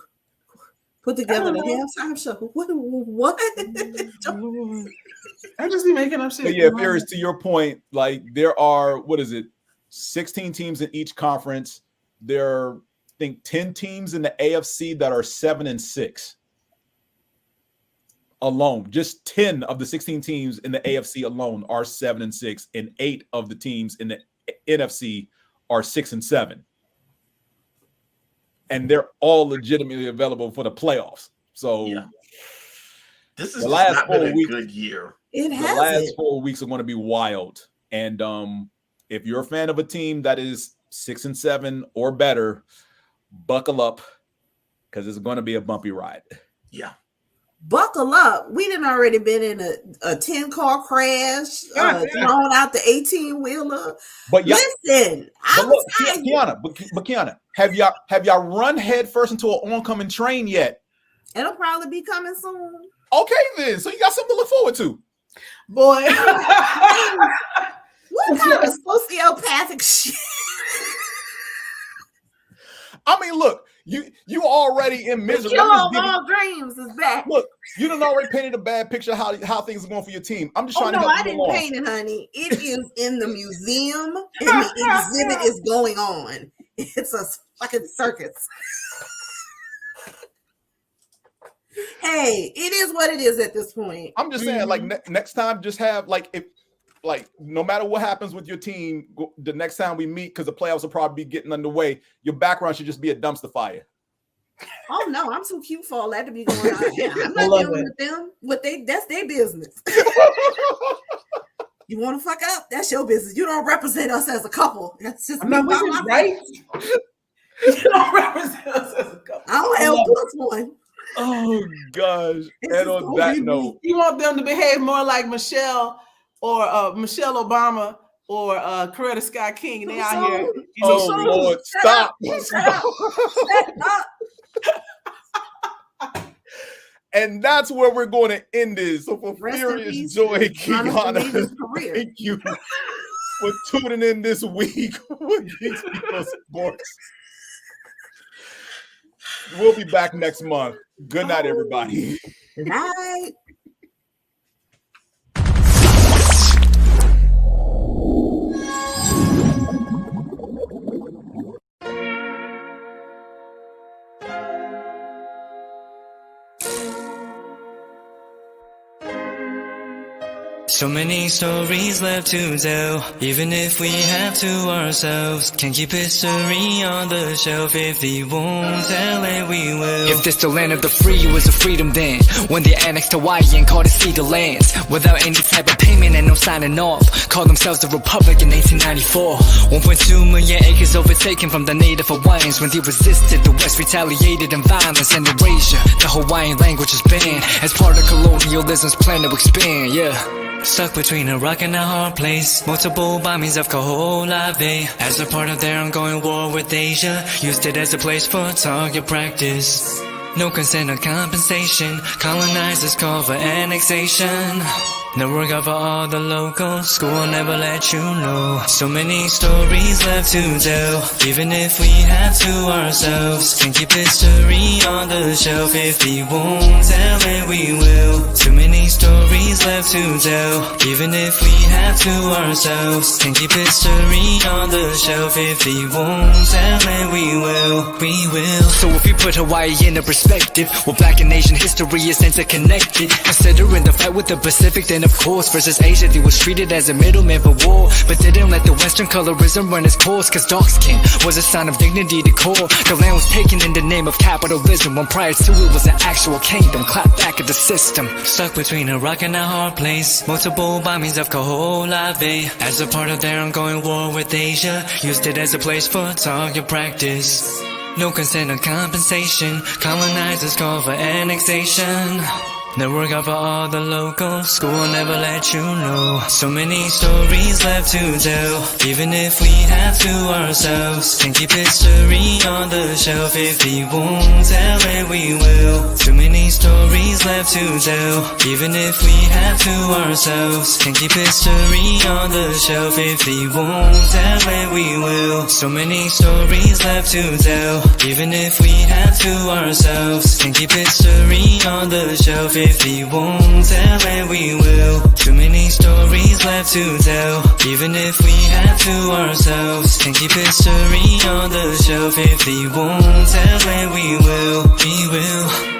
F: Put together the halftime show? What?
E: I just be making up shit.
C: But yeah, Ferris, to your point, like there are 16 teams in each conference. There are, I think, 10 teams in the AFC that are 7-6 alone. Just 10 of the 16 teams in the AFC alone are 7-6, and 8 of the teams in the NFC are 6-7. And they're all legitimately available for the playoffs. So
D: this is not been a good year.
F: The
C: last 4 weeks are going to be wild. And if you're a fan of a team that is 6-7 or better, buckle up because it's going to be a bumpy ride.
D: Yeah.
F: Buckle up. We done already been in a 10-car crash, thrown out the 18-wheeler.
C: But
F: listen,
C: Qiana, have y'all run head first into an oncoming train yet?
F: It'll probably be coming soon.
C: Okay, then. So you got something to look forward to.
E: Boy.
F: What kind of sociopathic shit?
C: I mean, look, you already in misery.
F: Kill all dreams is back.
C: Look, you done already painted a bad picture of how things are going for your team. I'm just trying to help
F: I didn't paint it, honey. It is in the museum, and the exhibit is going on. It's a fucking circus. Hey, it is what it is at this point.
C: I'm just saying, like next time, just have no matter what happens with your team, the next time we meet, because the playoffs will probably be getting underway, your background should just be a dumpster fire.
F: Oh no, I'm too cute for all that to be going on. I'm not dealing with them. That's their business. You want to fuck up? That's your business. You don't represent us as a couple. That's just
E: right. You don't represent us as a couple.
F: I don't have plus one.
C: Oh gosh! And on that note,
E: you want them to behave more like Michelle or Michelle Obama or Coretta Scott King. They out here.
C: Oh Lord, stop. And that's where we're going to end this. So for Furious Joy, Qiana, thank you for tuning in this week with Geek Speak On Sports. We'll be back next month. Good night, everybody.
F: Good night.
G: So many stories left to tell, even if we have to ourselves. Can keep history on the shelf. If we won't tell it, we will.
H: If this the land of the free, it was a freedom then. When they annexed Hawaii and called it Cedar Lands, without any type of payment and no signing off. Called themselves the Republic in 1894. 1.2 million acres overtaken from the native Hawaiians. When they resisted, the West retaliated in violence and erasure. The Hawaiian language is banned as part of colonialism's plan to expand, yeah.
G: Stuck between a rock and a hard place. Multiple bombings of Kaho'olawe as a part of their ongoing war with Asia. Used it as a place for target practice. No consent or compensation. Colonizers call for annexation. No work out for all the locals. School will never let you know. So many stories left to tell, even if we have to ourselves. Can keep history on the shelf. If we won't tell it, we will. Too many stories left to tell, even if we have to ourselves. Can keep history on the shelf. If we won't tell it, we will. We will.
H: So if we put Hawaii into perspective, well, Black and Asian history is interconnected. Considering the fight with the Pacific, then of course, versus Asia, they was treated as a middleman for war, but didn't let the Western colorism run its course, cause dark skin was a sign of dignity to core. The land was taken in the name of capitalism, when prior to it was an actual kingdom. Clap back at the system.
G: Stuck between a rock and a hard place. Multiple bombings of Kaho'olawe as a part of their ongoing war with Asia. Used it as a place for target practice. No consent or compensation. Colonizers call for annexation. No work out for all the locals. School will never let you know. So many stories left to tell, even if we have to ourselves. Can keep history on the shelf. If we won't tell it, we will. Too many stories left to tell, even if we have to ourselves. Can keep history on the shelf. If we won't tell it, we will. So many stories left to tell, even if we have to ourselves. Can keep history on the shelf. If we won't tell it, we will. Too many stories left to tell, even if we have to ourselves. Can keep history on the shelf. If we won't tell it, we will. We will.